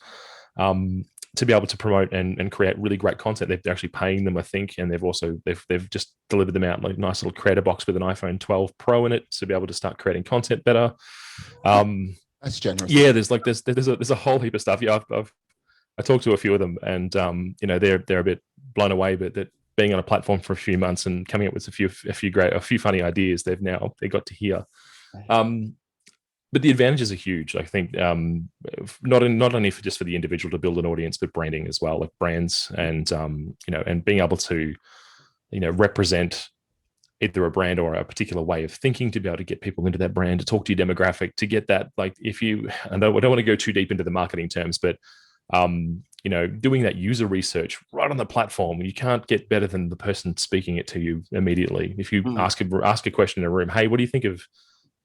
to be able to promote and create really great content. They're actually paying them, I think, and they've just delivered them out like a nice little creator box with an iPhone 12 Pro in it to be able to start creating content better. That's generous. Yeah, there's a whole heap of stuff. Yeah, I talked to a few of them, and they're a bit blown away, but that being on a platform for a few months and coming up with a few funny ideas, they got to hear. But the advantages are huge. I think not only just for the individual to build an audience, but branding as well, like brands and and being able to represent either a brand or a particular way of thinking, to be able to get people into that brand, to talk to your demographic, to get that, like, I don't want to go too deep into the marketing terms, but doing that user research right on the platform, you can't get better than the person speaking it to you immediately. If you ask a question in a room, hey, what do you think of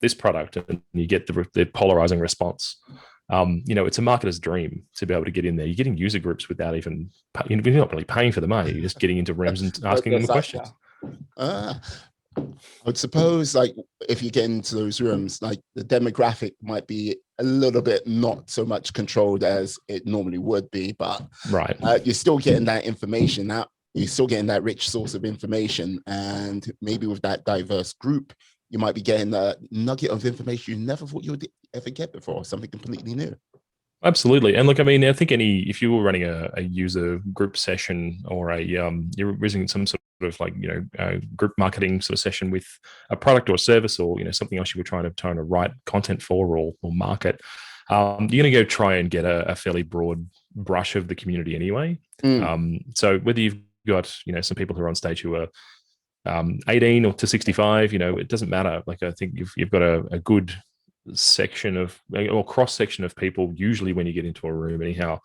this product? And you get the polarizing response. It's a marketer's dream to be able to get in there. You're getting user groups without even, you're not really paying for the money. You're just getting into rooms and asking them the questions. I would suppose, like, if you get into those rooms, like, the demographic might be a little bit not so much controlled as it normally would be, but right, you're still getting that information out. You're still getting that rich source of information, and maybe with that diverse group, you might be getting a nugget of information you never thought you would ever get before, something completely new. Absolutely. And look, I mean, I think if you were running a user group session, or you're using some sort of like, a group marketing sort of session with a product or service, or, something else you were trying to write content for or market, you're going to go try and get a fairly broad brush of the community anyway. So whether you've got, some people who are on stage who are 18 or to 65, it doesn't matter. Like, I think you've got a good section of, or cross section of people usually when you get into a room anyhow.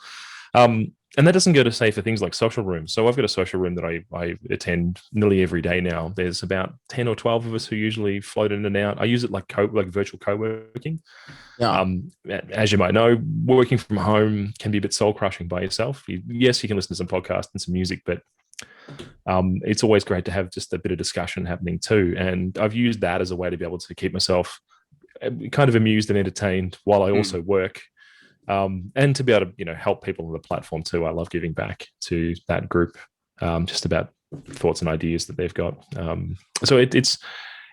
And that doesn't go to say for things like social rooms. So I've got a social room that I attend nearly every day now. There's about 10 or 12 of us who usually float in and out. I use it like virtual co-working. Yeah. As you might know, working from home can be a bit soul crushing by yourself. Yes, you can listen to some podcasts and some music, but it's always great to have just a bit of discussion happening too. And I've used that as a way to be able to keep myself kind of amused and entertained while I also work. And to be able to, help people on the platform too. I love giving back to that group, just about thoughts and ideas that they've got. So it's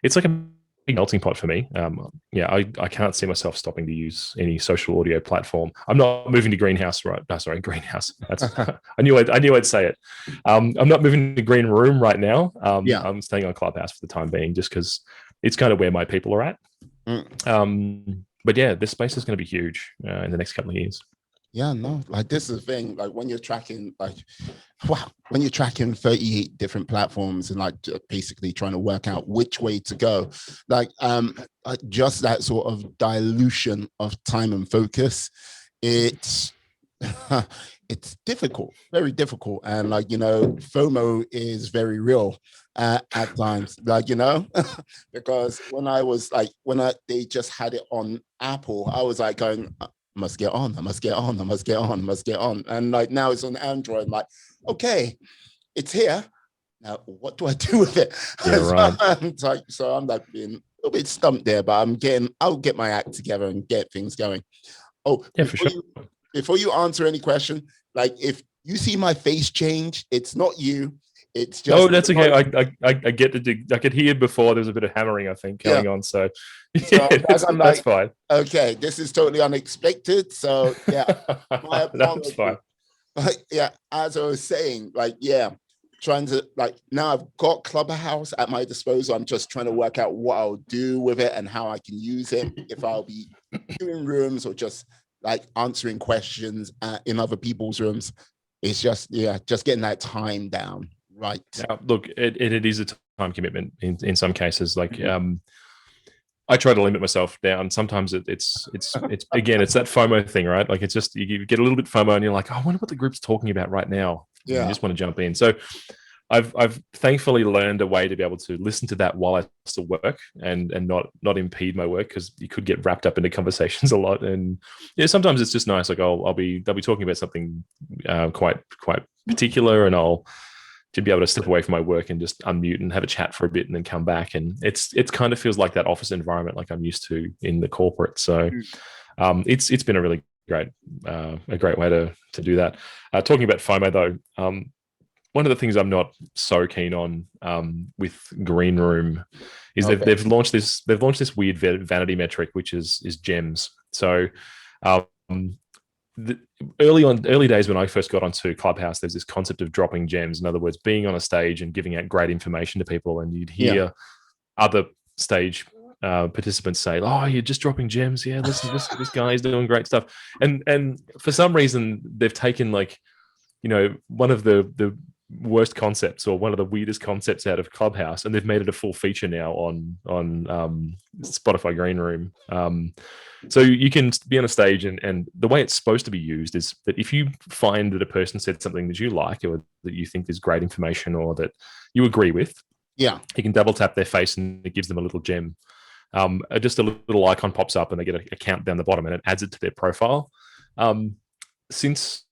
like a big melting pot for me. I can't see myself stopping to use any social audio platform. I'm not moving to Greenhouse, right? No, sorry, Greenhouse. That's I knew I'd say it. I'm not moving to Green Room right now. I'm staying on Clubhouse for the time being, just because it's kind of where my people are at. But yeah, this space is going to be huge in the next couple of years. Yeah, no, like this is the thing, like when you're tracking, when you're tracking 38 different platforms and like basically trying to work out which way to go, like just that sort of dilution of time and focus, it's it's difficult, very difficult. And like, FOMO is very real at times, like, because when they just had it on Apple, I was like going, I must get on. And like now it's on Android. I'm like, okay, it's here. Now, what do I do with it? Yeah, right. So I'm like being a little bit stumped there, but I'll get my act together and get things going. Oh, yeah, for sure. Before you answer any question, like if you see my face change, it's not you. It's just. Oh, that's okay. I get to do. I could hear before there was a bit of hammering, I think, going on. So that's fine. Okay, this is totally unexpected. So yeah, my apologies. That's fine. Yeah, as I was saying, trying to now I've got Clubhouse at my disposal. I'm just trying to work out what I'll do with it and how I can use it, if I'll be doing rooms or just answering questions in other people's rooms. It's just getting that time down. Right. Now, look, it is a time commitment in some cases. Like, I try to limit myself down. Sometimes it's again, it's that FOMO thing, right? Like, it's just you get a little bit FOMO and you're like, oh, I wonder what the group's talking about right now. Yeah, you just want to jump in. So I've thankfully learned a way to be able to listen to that while I still work and not impede my work, because you could get wrapped up into conversations a lot. And sometimes it's just nice. Like they'll be talking about something quite particular, and I'll to be able to step away from my work and just unmute and have a chat for a bit and then come back. And it's kind of feels like that office environment like I'm used to in the corporate. So it's been a really great way to do that. Talking about FOMO though, one of the things I'm not so keen on with Green Room is they've launched this weird vanity metric, which is gems. So early days when I first got onto Clubhouse, there's this concept of dropping gems. In other words, being on a stage and giving out great information to people, and you'd hear other stage participants say, "Oh, you're just dropping gems. Yeah, listen, this guy is doing great stuff." And for some reason, they've taken one of the worst concepts or one of the weirdest concepts out of Clubhouse, and they've made it a full feature now on Spotify Green Room. So you can be on a stage, and the way it's supposed to be used is that if you find that a person said something that you like or that you think is great information or that you agree with, you can double tap their face and it gives them a little gem. Just a little icon pops up and they get a count down the bottom and it adds it to their profile. Since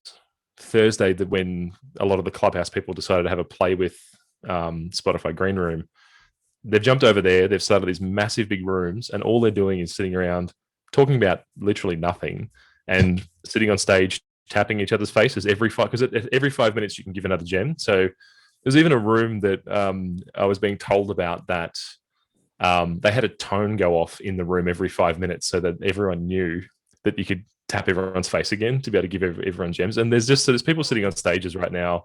Thursday, when a lot of the Clubhouse people decided to have a play with Spotify Green Room, they've jumped over there. They've started these massive big rooms, and all they're doing is sitting around talking about literally nothing and sitting on stage tapping each other's faces every 5 minutes you can give another gem. So there's even a room that I was being told about that they had a tone go off in the room every 5 minutes so that everyone knew that you could tap everyone's face again to be able to give everyone gems. And there's people sitting on stages right now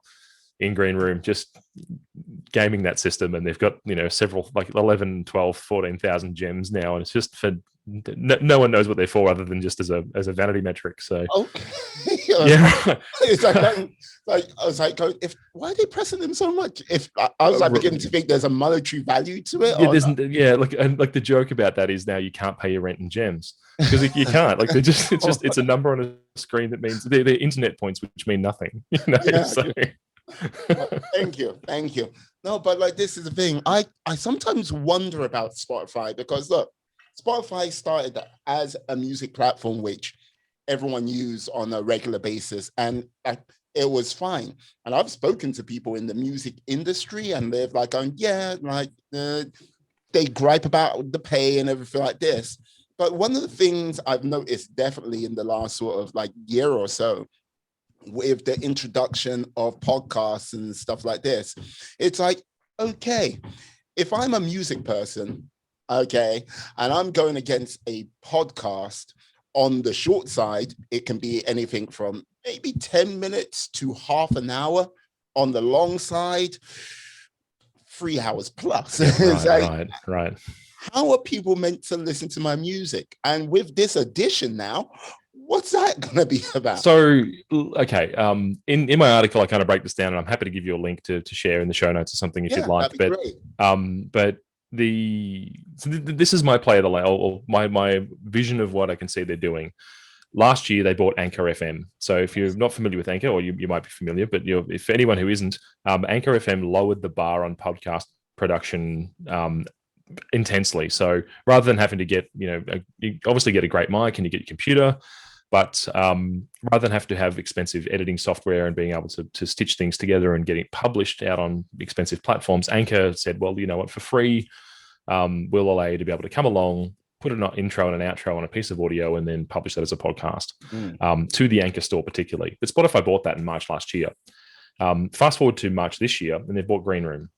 in Green Room just gaming that system, and they've got several 11, 12, 14,000 gems now, and it's just for no one knows what they're for other than just as a vanity metric. So Yeah. It's I was like, why are they pressing them so much? If I was like beginning to think there's a monetary value to it. Yeah, like the joke about that is now you can't pay your rent in gems because you can't. Like it's a number on a screen that means they're internet points which mean nothing. Yeah. So. Thank you. No, but like this is the thing. I sometimes wonder about Spotify because look, Spotify started as a music platform which everyone used on a regular basis, and it was fine. And I've spoken to people in the music industry, and they're like going, yeah, like they gripe about the pay and everything like this. But one of the things I've noticed definitely in the last sort of like year or so, with the introduction of podcasts and stuff like this, it's like, okay, if I'm a music person, okay, and I'm going against a podcast, on the short side, it can be anything from maybe 10 minutes to half an hour. On the long side, 3 hours plus. Right. How are people meant to listen to my music? And with this addition now, what's that going to be about? So, okay, in my article, I kind of break this down, and I'm happy to give you a link to share in the show notes or something if you'd like. That'd be great. But this is my play of the land, or my vision of what I can see they're doing. Last year, they bought Anchor FM. So if you're not familiar with Anchor, or you might be familiar, but if anyone who isn't, Anchor FM lowered the bar on podcast production intensely. So rather than having to get, you obviously get a great mic and you get your computer, but rather than have to have expensive editing software and being able to stitch things together and getting it published out on expensive platforms, Anchor said, well, you know what, for free, we'll allow you to be able to come along, put an intro and an outro on a piece of audio, and then publish that as a podcast to the Anchor store particularly. But Spotify bought that in March last year. Fast forward to March this year, and they've bought Green Room.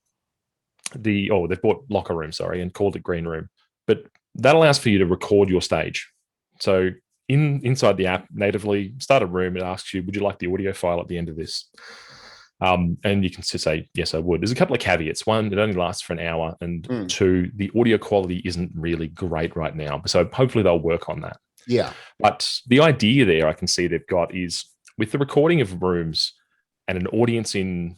They've bought Locker Room, and called it Green Room. But that allows for you to record your stage. So inside the app, natively start a room. It asks you, would you like the audio file at the end of this? And you can just say, yes, I would. There's a couple of caveats. One, it only lasts for an hour. And two, the audio quality isn't really great right now. So hopefully they'll work on that. Yeah. But the idea there I can see they've got is with the recording of rooms and an audience in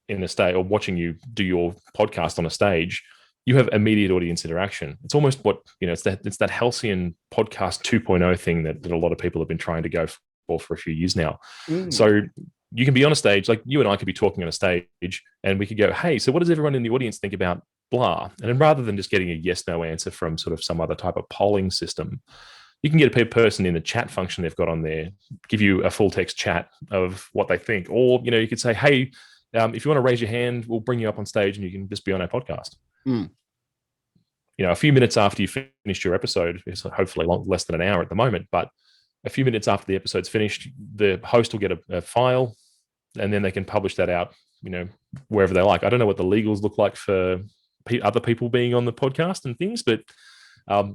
a stage, or watching you do your podcast on a stage, you have immediate audience interaction. It's almost what, it's that halcyon podcast 2.0 thing that a lot of people have been trying to go for a few years now. So you can be on a stage, like you and I could be talking on a stage, and we could go, hey, so what does everyone in the audience think about blah? And then rather than just getting a yes, no answer from sort of some other type of polling system, you can get a person in the chat function they've got on there, give you a full text chat of what they think. Or, you could say, hey, if you want to raise your hand, we'll bring you up on stage and you can just be on our podcast. A few minutes after you finished your episode, it's hopefully less than an hour at the moment, but a few minutes after the episode's finished, the host will get a file, and then they can publish that out, wherever they like. I don't know what the legals look like for other people being on the podcast and things, but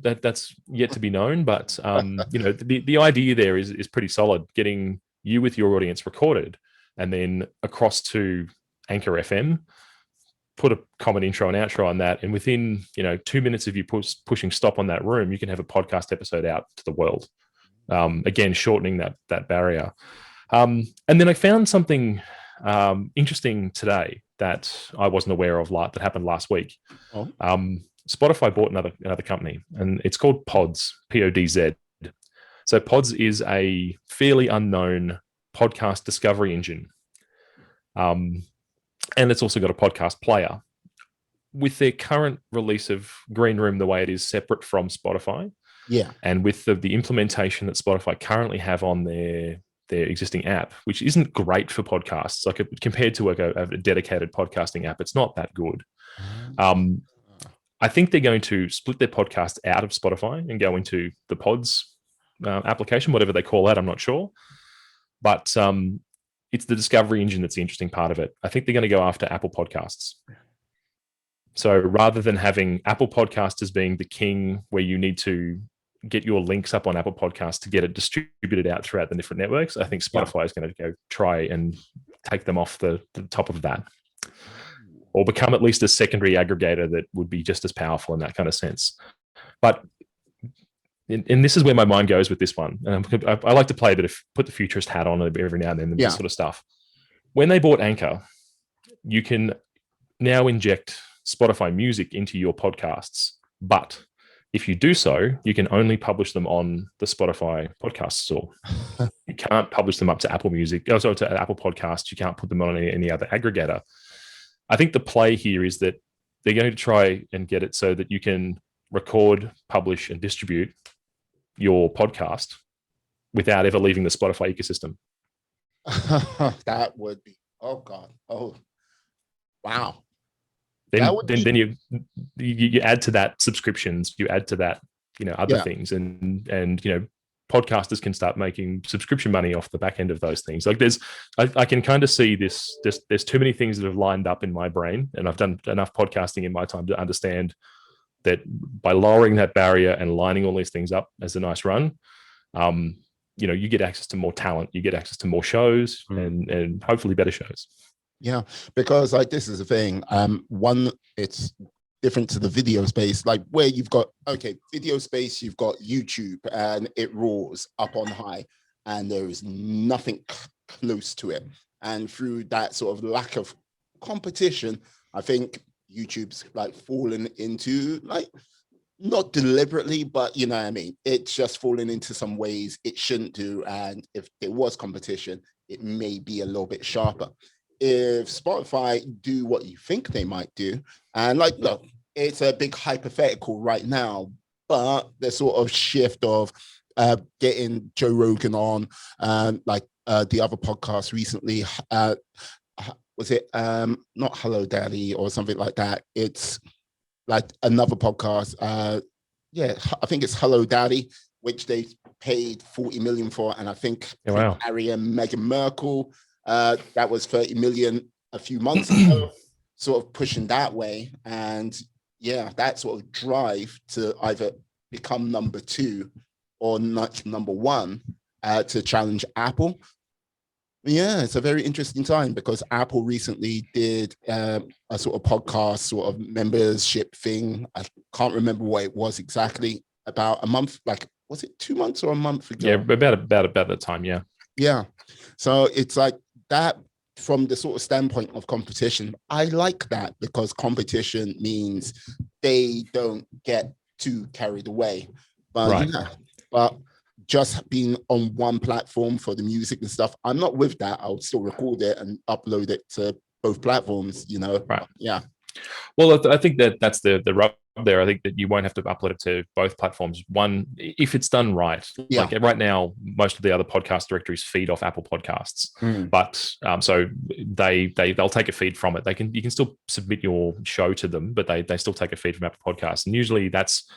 that's yet to be known. But the idea there is pretty solid. Getting you with your audience recorded, and then across to Anchor FM, put a common intro and outro on that, and within 2 minutes of you pushing stop on that room, you can have a podcast episode out to the world. Again, shortening that barrier. And then I found something interesting today that I wasn't aware of that happened last week. Spotify bought another company, and it's called Pods, Podz. So Pods is a fairly unknown podcast discovery engine. And it's also got a podcast player. With their current release of Green Room, the way it is separate from Spotify, and with the implementation that Spotify currently have on their existing app, which isn't great for podcasts, like compared to a dedicated podcasting app, it's not that good. I think they're going to split their podcast out of Spotify and go into the Pods application, whatever they call that, I'm not sure. But it's the discovery engine that's the interesting part of it. I think they're going to go after Apple Podcasts. So rather than having Apple Podcasts as being the king, where you need to get your links up on Apple Podcasts to get it distributed out throughout the different networks, I think Spotify is going to go try and take them off the top of that, or become at least a secondary aggregator that would be just as powerful in that kind of sense. But and this is where my mind goes with this one. I like to play a bit of put the futurist hat on every now and then, this sort of stuff. When they bought Anchor, you can now inject Spotify music into your podcasts, but if you do so, you can only publish them on the Spotify podcast store. You can't publish them up to Apple Music, also to Apple Podcasts. You can't put them on any other aggregator. I think the play here is that they're going to try and get it so that you can record, publish, and distribute your podcast without ever leaving the Spotify ecosystem. That would be, oh God. Oh, wow. Then you add to that subscriptions, you add to that, other things, and podcasters can start making subscription money off the back end of those things. Like I can kind of see this. There's too many things that have lined up in my brain, and I've done enough podcasting in my time to understand that by lowering that barrier and lining all these things up as a nice run, you get access to more talent, you get access to more shows, and hopefully better shows. Yeah, because like this is the thing. One, it's different to the video space, like where you've got video space, you've got YouTube, and it roars up on high, and there is nothing close to it. And through that sort of lack of competition, I think YouTube's like fallen into, like, not deliberately, but you know what I mean, it's just fallen into some ways it shouldn't do. And if there was competition, it may be a little bit sharper. If Spotify do what you think they might do, and like, look, it's a big hypothetical right now, but the sort of shift of getting Joe Rogan on, like the other podcast recently, was it not Hello Daddy or something like that? It's like another podcast. I think it's Hello Daddy, which they paid 40 million for, and I think Harry and Meghan Markle, that was 30 million a few months ago, sort of pushing that way. And that sort of drive to either become number 2 or not number 1 to challenge Apple. Yeah, it's a very interesting time because Apple recently did a sort of podcast sort of membership thing. I can't remember what it was exactly, about a month, like, was it 2 months or a month ago? Yeah, about that time, yeah. Yeah. So it's like that, from the sort of standpoint of competition, I like that, because competition means they don't get too carried away. But but just being on one platform for the music and stuff, I'm not with that. I'll still record it and upload it to both platforms, Right. Yeah. Well, I think that's the rub there. I think that you won't have to upload it to both platforms. One, if it's done right. Like right now, most of the other podcast directories feed off Apple Podcasts, but so they'll take a feed from it. You can still submit your show to them, but they still take a feed from Apple Podcasts, and usually that's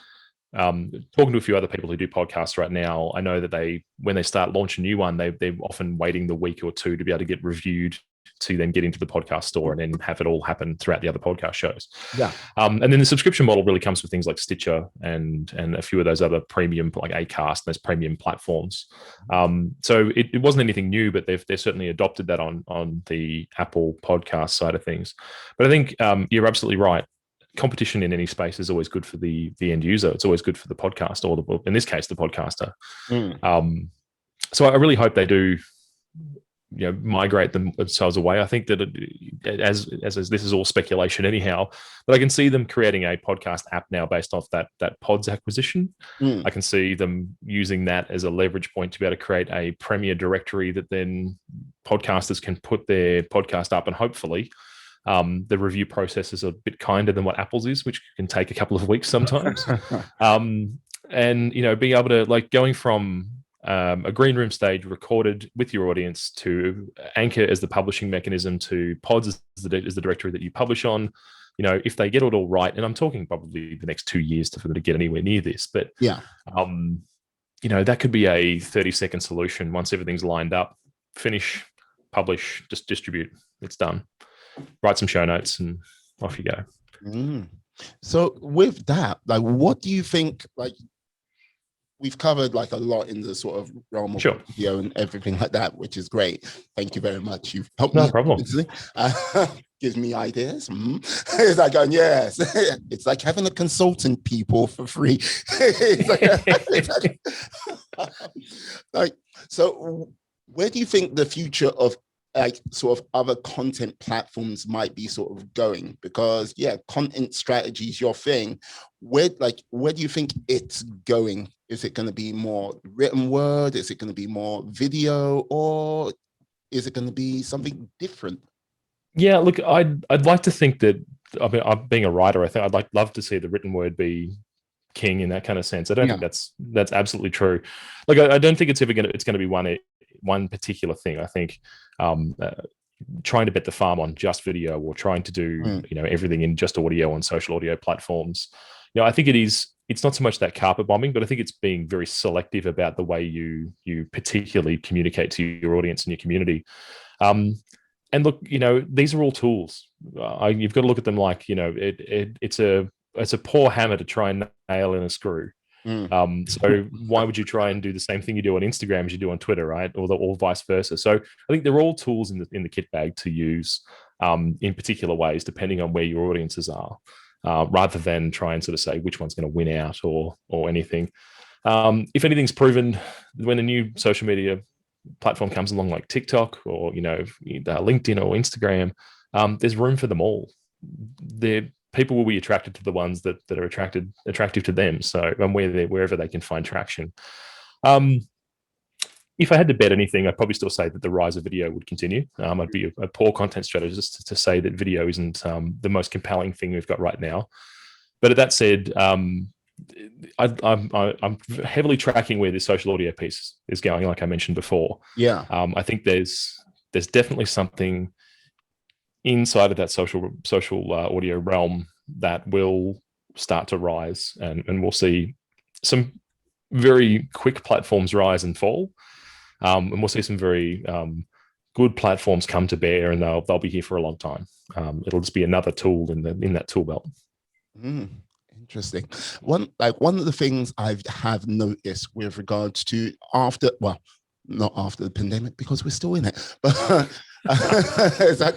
talking to a few other people who do podcasts right now. I know that when they start launch a new one, they're often waiting the week or two to be able to get reviewed, to then get into the podcast store and then have it all happen throughout the other podcast shows. Yeah. And then the subscription model really comes with things like Stitcher and a few of those other premium, like Acast, and those premium platforms. So it wasn't anything new, but they've certainly adopted that on the Apple podcast side of things. But I think you're absolutely right. Competition in any space is always good for the end user. It's always good for the podcast, or in this case, the podcaster. So I really hope they do, migrate themselves away. I think that as this is all speculation anyhow, but I can see them creating a podcast app now based off that Pods acquisition. I can see them using that as a leverage point to be able to create a premier directory that then podcasters can put their podcast up, and hopefully the review process is a bit kinder than what Apple's is, which can take a couple of weeks sometimes. And being able to, like, going from a green room stage recorded with your audience to Anchor as the publishing mechanism to Pods as the directory that you publish on. If they get it all right, and I'm talking probably the next 2 years for them to get anywhere near this, but that could be a 30-second solution once everything's lined up. Finish, publish, just distribute. It's done. Write some show notes and off you go. So with that, like, what do you think, like, we've covered like a lot in the sort of realm of video and everything like that, which is great. Thank you very much. You've helped me. No problem. gives me ideas. It's like going, yes. It's like having a consultant, people, for free. Like, so where do you think the future of like sort of other content platforms might be sort of going? Because yeah, content strategy is your thing. Where do you think it's going? Is it going to be more written word? Is it going to be more video, or is it going to be something different? Yeah, look, I'd like to think that, I mean, I'm being a writer, I think I'd love to see the written word be king in that kind of sense. I don't think that's absolutely true. Like, I don't think it's going to be one particular thing. I think trying to bet the farm on just video, or trying to do everything in just audio on social audio platforms, I think it's not so much that carpet bombing, but I think it's being very selective about the way you particularly communicate to your audience and your community. And look, these are all tools. You've got to look at them like, it's a poor hammer to try and nail in a screw. So why would you try and do the same thing you do on Instagram as you do on Twitter, right? Or vice versa. So I think they're all tools in the kit bag to use in particular ways, depending on where your audiences are, rather than try and sort of say which one's going to win out or anything. If anything's proven, when a new social media platform comes along like TikTok or LinkedIn or Instagram, there's room for them all. People will be attracted to the ones that are attractive to them. So, and wherever they can find traction. If I had to bet anything, I'd probably still say that the rise of video would continue. I'd be a poor content strategist to say that video isn't the most compelling thing we've got right now. But that said, I'm heavily tracking where this social audio piece is going, like I mentioned before. Yeah. I think there's definitely something inside of that social audio realm that will start to rise, and we'll see some very quick platforms rise and fall, and we'll see some very good platforms come to bear, and they'll be here for a long time. It'll just be another tool in that tool belt. Interesting. One of the things I have noticed with regards to not after the pandemic, because we're still in it, but is that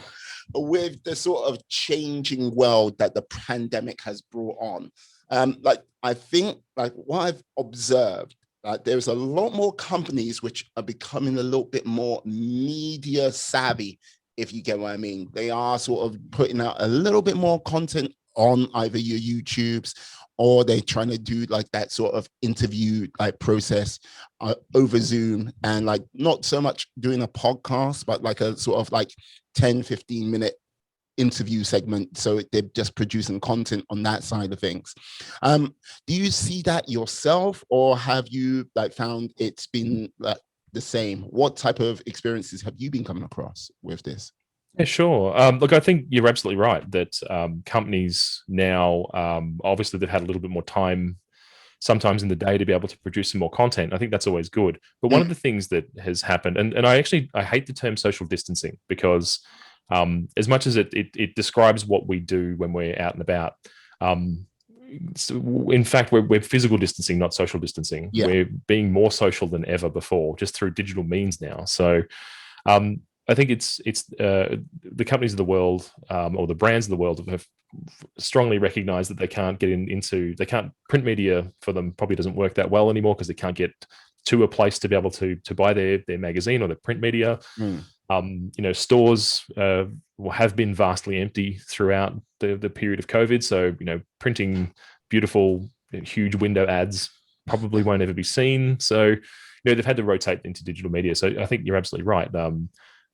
with the sort of changing world that the pandemic has brought on, I think what I've observed, there's a lot more companies which are becoming a little bit more media savvy, if you get what I mean. They are sort of putting out a little bit more content on either your YouTubes, or they're trying to do like that sort of interview process over Zoom, and not so much doing a podcast, but like a sort of 10-15 minute interview segment. So they're just producing content on that side of things. Do you see that yourself, or have you found it's been the same? What type of experiences have you been coming across with this? Yeah, sure. Look, I think you're absolutely right that companies now, obviously they've had a little bit more time sometimes in the day to be able to produce some more content. I think that's always good. But one of the things that has happened, and I hate the term social distancing, because as much as it describes what we do when we're out and about, in fact, we're physical distancing, not social distancing. Yeah. We're being more social than ever before, just through digital means now. So I think it's the companies of the world, or the brands of the world, have strongly recognized that they can't get print media for them probably doesn't work that well anymore, because they can't get to a place to be able to buy their magazine or their print media. Stores have been vastly empty throughout the period of COVID. So, printing beautiful, huge window ads probably won't ever be seen. So, they've had to rotate into digital media. So I think you're absolutely right.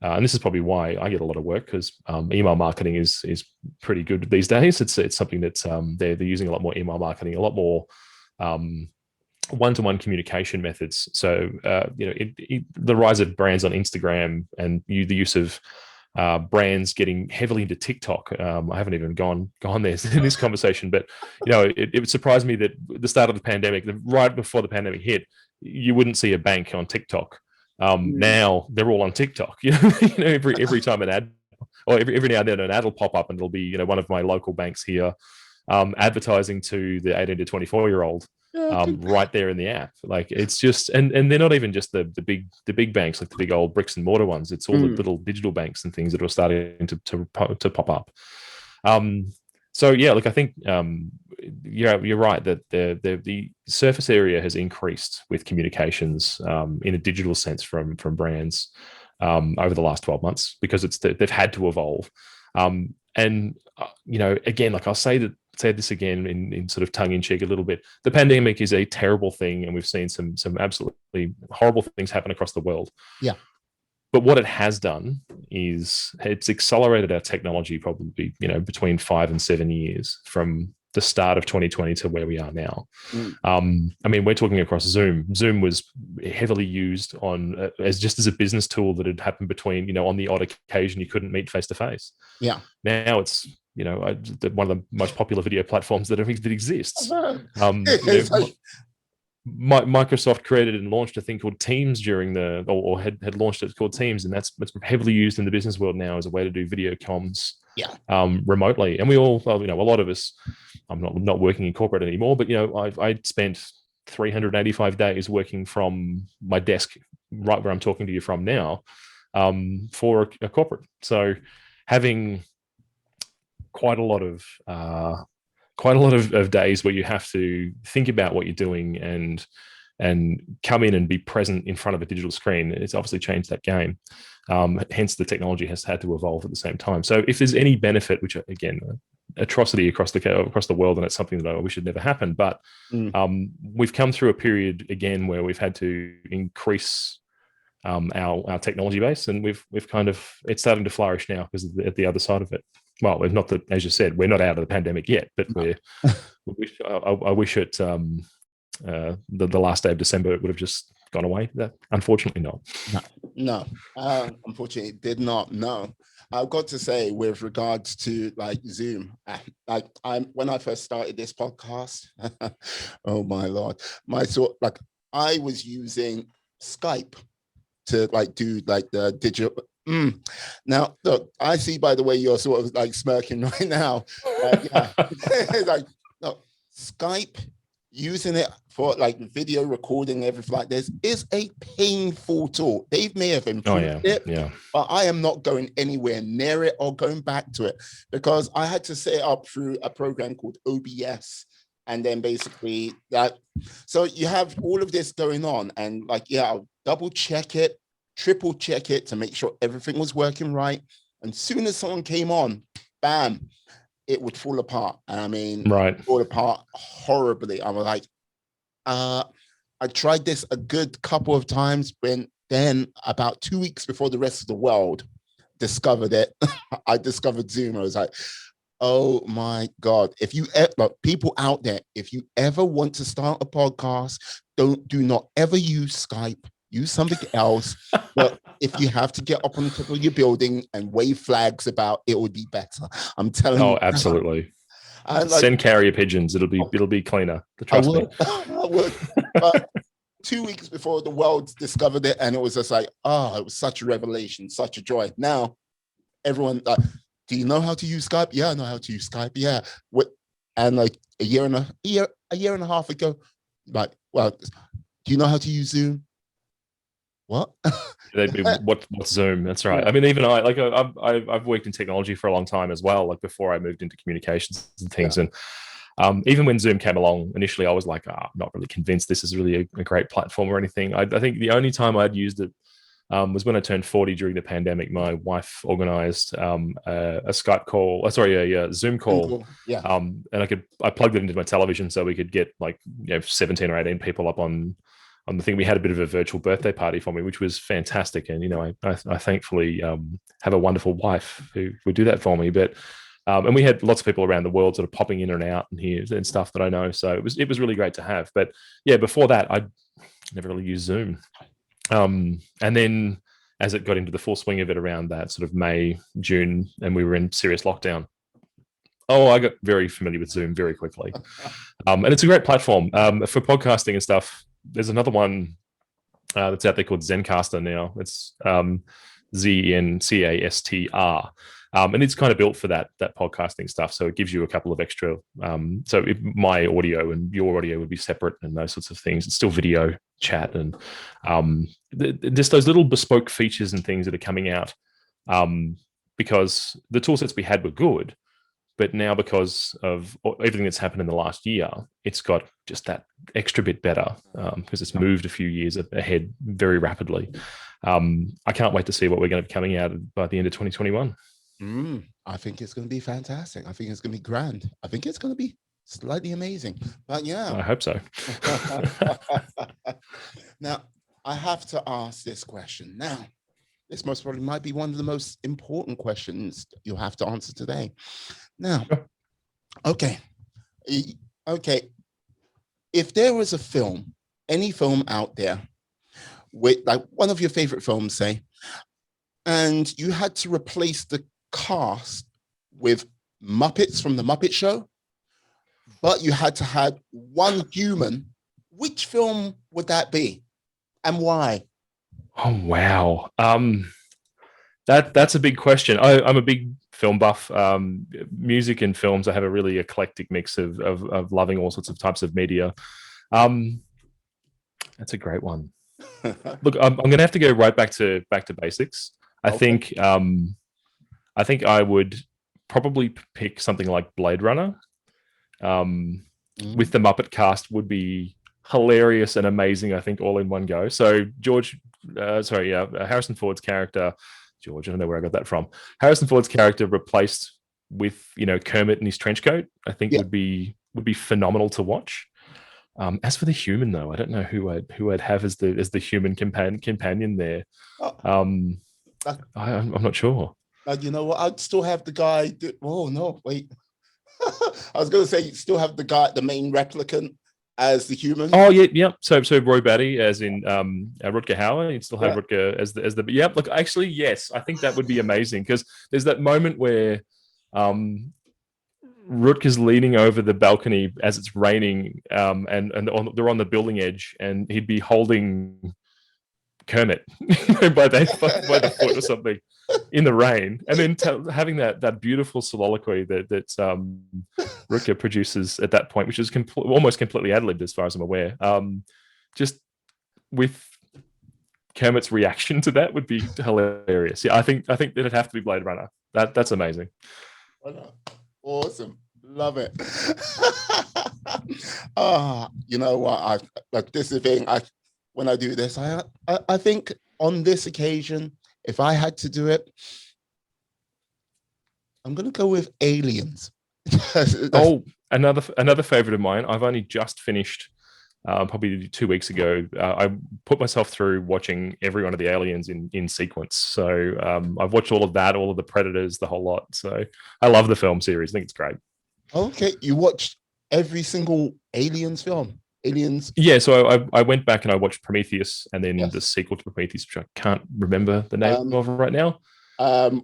And this is probably why I get a lot of work, because email marketing is pretty good these days. It's something that they're using a lot more email marketing, a lot more one-to-one communication methods. So the rise of brands on Instagram and the use of brands getting heavily into TikTok. I haven't even gone there in this conversation, but it surprised me that the start of the pandemic, right before the pandemic hit, you wouldn't see a bank on TikTok. Now they're all on TikTok. Every time an ad, or every now and then an ad will pop up, and it'll be one of my local banks here advertising to the 18 to 24-year-old. right there in the app. Like it's just, and they're not even just the big banks, like the big old bricks and mortar ones. It's all the little digital banks and things that are starting to pop up. So yeah, look, I think you're right that the surface area has increased with communications in a digital sense from brands over the last 12 months because they've had to evolve. And again, like I'll say this again in sort of tongue in cheek a little bit. The pandemic is a terrible thing, and we've seen some absolutely horrible things happen across the world. Yeah. But what it has done is it's accelerated our technology probably, between 5 and 7 years from the start of 2020 to where we are now. I mean, we're talking across Zoom. Zoom was heavily used as a business tool that had happened between, on the odd occasion you couldn't meet face to face. Yeah. Now it's, one of the most popular video platforms that exists. Microsoft created and launched a thing called Teams during or had launched it called Teams, and that's heavily used in the business world now as a way to do video comms remotely. And we all, a lot of us, I'm not working in corporate anymore, but I spent 385 days working from my desk right where I'm talking to you from now for a corporate. So having quite a lot of days where you have to think about what you're doing and come in and be present in front of a digital screen. It's obviously changed that game. Hence, the technology has had to evolve at the same time. So, if there's any benefit, which again, atrocity across the world, and it's something that I wish had never happened, but we've come through a period again where we've had to increase our technology base, and it's starting to flourish now because at the other side of it. Well, we're not that, as you said, we're not out of the pandemic yet, but I wish it the last day of December it would have just gone away. That unfortunately not. No, unfortunately it did not. No, I've got to say, with regards to like Zoom, when I first started this podcast, oh my Lord, I was using Skype to do the digital. Now, look, I see by the way you're sort of like smirking right now. Skype, using it for video recording, everything like this is a painful tool. They may have improved it, but I am not going anywhere near it or going back to it because I had to set it up through a program called OBS. And then basically so you have all of this going on and I'll double check it, triple check it to make sure everything was working right. And soon as someone came on, bam, it would fall apart. And I mean, fall apart horribly. I was like, I tried this a good couple of times, then about 2 weeks before the rest of the world discovered it, I discovered Zoom. I was like, oh my God. If you people out there, if you ever want to start a podcast, do not ever use Skype. Use something else. But if you have to get up on the top of your building and wave flags about, it would be better. I'm telling you. Oh, absolutely. Send carrier pigeons. It'll be cleaner. Trust me. I would. But 2 weeks before the world discovered it, and it was just like, it was such a revelation, such a joy. Now, everyone, do you know how to use Skype? Yeah, I know how to use Skype. Yeah. And a year and a half ago, do you know how to use Zoom? What? They'd be what's Zoom? That's right. I mean, even I've worked in technology for a long time as well. Like before I moved into communications and things, and even when Zoom came along initially, I was like, not really convinced this is really a great platform or anything. I think the only time I'd used it was when I turned 40 during the pandemic. My wife organized a Skype call, a Zoom call. Yeah. And I plugged it into my television so we could get 17 or 18 people up on the thing. We had a bit of a virtual birthday party for me, which was fantastic. And, I thankfully have a wonderful wife who would do that for me. But, and we had lots of people around the world sort of popping in and out and here and stuff that I know. So it was really great to have. But yeah, before that, I never really used Zoom. And then as it got into the full swing of it around that sort of May, June, and we were in serious lockdown, I got very familiar with Zoom very quickly. And it's a great platform for podcasting and stuff. There's another one that's out there called Zencastr now. It's Zencastr. And it's kind of built for that podcasting stuff. So it gives you a couple of extra. So if my audio and your audio would be separate and those sorts of things. It's still video chat and just those little bespoke features and things that are coming out. Because the tool sets we had were good, but now because of everything that's happened in the last year, it's got just that extra bit better because it's moved a few years ahead very rapidly. I can't wait to see what we're going to be coming out by the end of 2021. I think it's going to be fantastic. I think it's going to be grand. I think it's going to be slightly amazing. But yeah. I hope so. Now, I have to ask this question. Now, this most probably might be one of the most important questions you'll have to answer today. Now, okay. If there was a film, any film out there, with like one of your favorite films, say, and you had to replace the cast with Muppets from the Muppet Show, but you had to have one human, which film would that be and why? Oh, wow. That's a big question. I'm a big film buff. Music and films, I have a really eclectic mix of loving all sorts of types of media. That's a great one. Look, I'm going to have to go right back to basics. I think I would probably pick something like Blade Runner. With the Muppet cast would be hilarious and amazing, I think, all in one go. So Harrison Ford's character, George, I don't know where I got that from. Harrison Ford's character replaced with, Kermit in his trench coat, I think would be phenomenal to watch. As for the human, though, I don't know who I'd have as the human companion there. I'm not sure. You know what? I'd still have the guy. Oh no, wait. I was going to say you'd still have the main replicant as the human. Oh yeah. So Roy Batty as in Rutger Hauer. You'd still have Rutger as the. Yeah. Look, actually, yes. I think that would be amazing because there's that moment where Rutger's leaning over the balcony as it's raining, and they're on the building edge, and he'd be holding Kermit by the foot or something in the rain, and then having that beautiful soliloquy that Rutger produces at that point, which is almost completely ad-libbed as far as I'm aware. Just with Kermit's reaction to that would be hilarious. Yeah, I think it'd have to be Blade Runner. That's amazing. Awesome. Love it. You know what? This is the thing. When I do this, I think on this occasion, if I had to do it, I'm going to go with Aliens. Another favorite of mine. I've only just finished, probably 2 weeks ago. I put myself through watching every one of the Aliens in sequence. So I've watched all of that, all of the Predators, the whole lot. So I love the film series. I think it's great. Okay, you watched every single Aliens film? Aliens? Yeah, so I went back and I watched Prometheus and then the sequel to Prometheus, which I can't remember the name of right now. Not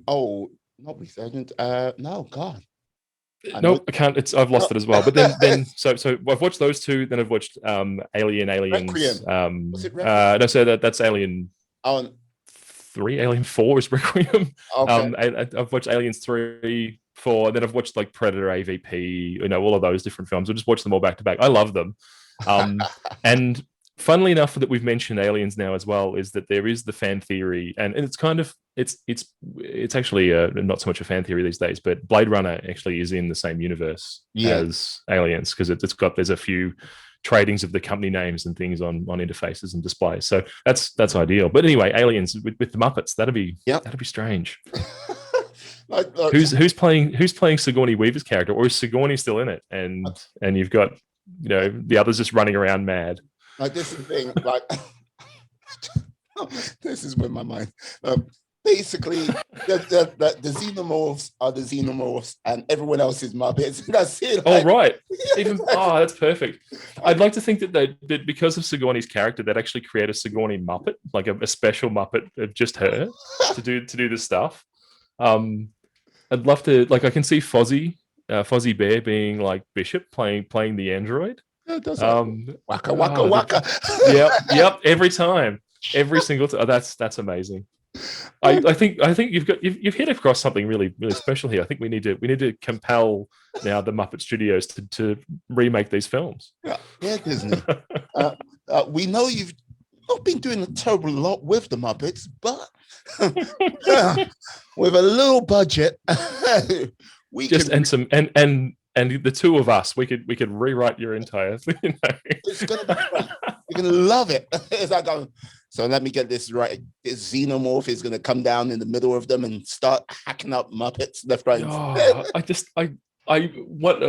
Resurgent. No, God. I can't. I've lost it as well. But then so I've watched those two. Then I've watched Aliens. Requiem. Was it Requiem? No, so that's Alien 3. Alien 4 is Requiem. Okay. I've watched Aliens 3, 4, and then I've watched like Predator, AVP. All of those different films. I just watched them all back to back. I love them. And funnily enough, that we've mentioned Aliens now as well, is that there is the fan theory, and it's kind of it's actually not so much a fan theory these days, but Blade Runner actually is in the same universe as Aliens because there's a few tradings of the company names and things on interfaces and displays. So that's ideal. But anyway, Aliens with the Muppets, that'd be strange. Who's playing Sigourney Weaver's character, or is Sigourney still in it? And you've got the others just running around mad. This is the thing. This is where my mind. Basically, the xenomorphs are the xenomorphs, and everyone else is Muppets. That's it. Right. That's perfect. I'd like to think that because of Sigourney's character, they'd actually create a Sigourney Muppet, like a special Muppet of just her to do this stuff. I'd love to. I can see Fozzie Bear being like Bishop playing the android. Yeah, it does. Waka waka waka. Yep. Every time, every single time. That's amazing. I think you've hit across something really special here. I think we need to compel now the Muppet Studios to remake these films. Yeah, Disney. We know you've not been doing a terrible lot with the Muppets, but with a little budget, we just can. And the two of us, we could rewrite your entire thing. It's gonna be fun. You're gonna love it. It's like, so let me get this right. This xenomorph is gonna come down in the middle of them and start hacking up Muppets left, right. What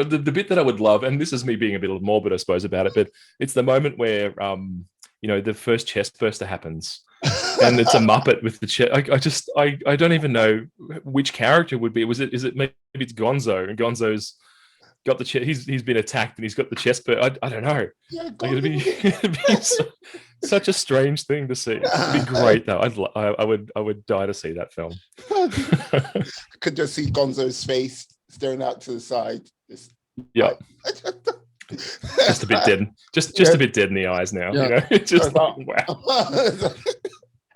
the bit that I would love, and this is me being a bit morbid, I suppose, about it, but it's the moment where the first chest burster happens. And it's a Muppet with the chest. I don't even know which character would be. Is it maybe it's Gonzo, and Gonzo's got the chest. He's been attacked and he's got the chest. But I don't know. Yeah, it'd be such a strange thing to see. It'd be great though. I would die to see that film. Could just see Gonzo's face staring out to the side. Yeah. Just a bit dead. Just a bit dead in the eyes now. Yeah. Just wow.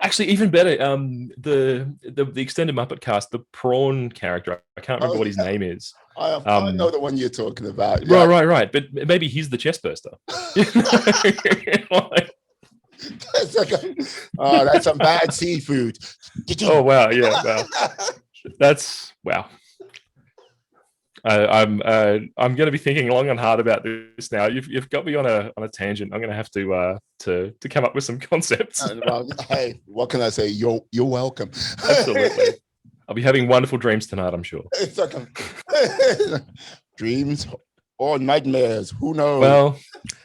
Actually, even better, the extended Muppet cast, the prawn character. I can't remember what his name is. I know the one you're talking about. Yeah. Right. But maybe he's the chest burster. That's some bad seafood. Oh wow! Yeah, wow. That's wow. I'm going to be thinking long and hard about this now. You've got me on a tangent. I'm going to have to come up with some concepts. Hey, what can I say? You're welcome. Absolutely. I'll be having wonderful dreams tonight, I'm sure. It's like dreams or nightmares. Who knows? Well,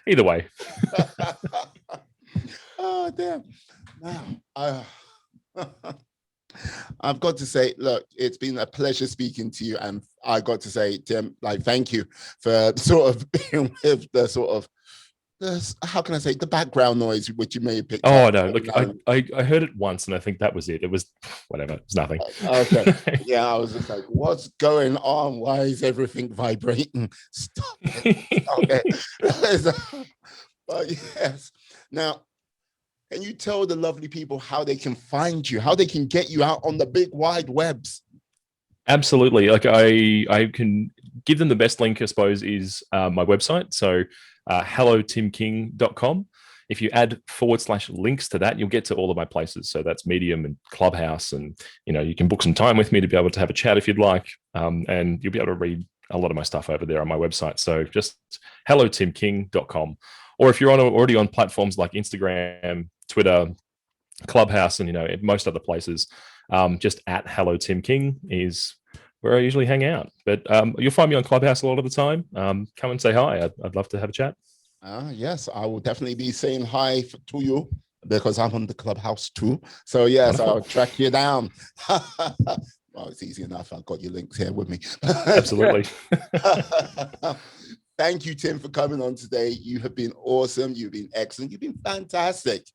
either way. Oh damn! Now, I've got to say, look, it's been a pleasure speaking to you, and I got to say, Tim, thank you for sort of being with the sort of how can I say, the background noise which you may have picked up. Oh no, look, I heard it once, and I think that was it. It was whatever. It was nothing. Okay, yeah, I was just like, what's going on? Why is everything vibrating? Stop it. But yes, now. Can you tell the lovely people how they can find you, how they can get you out on the big wide webs? Absolutely. Like I can give them the best link, I suppose, is my website. So hellotimking.com. If you add /links to that, you'll get to all of my places. So that's Medium and Clubhouse. And, you can book some time with me to be able to have a chat if you'd like. And you'll be able to read a lot of my stuff over there on my website. So just hellotimking.com. Or if you're already on platforms like Instagram, Twitter, Clubhouse, and most other places, just at Hello Tim King is where I usually hang out. But you'll find me on Clubhouse a lot of the time. Come and say hi. I'd love to have a chat. Yes, I will definitely be saying hi to you because I'm on the Clubhouse too. So yes, I'll track you down. Well, it's easy enough. I've got your links here with me. Absolutely. Thank you, Tim, for coming on today. You have been awesome. You've been excellent. You've been fantastic.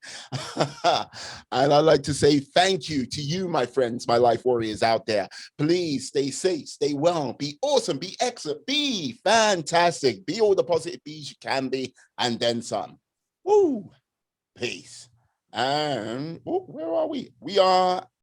And I'd like to say thank you to you, my friends, my life warriors out there. Please stay safe, stay well, be awesome, be excellent, be fantastic, be all the positive bees you can be, and then some. Woo! Peace. And where are we? We are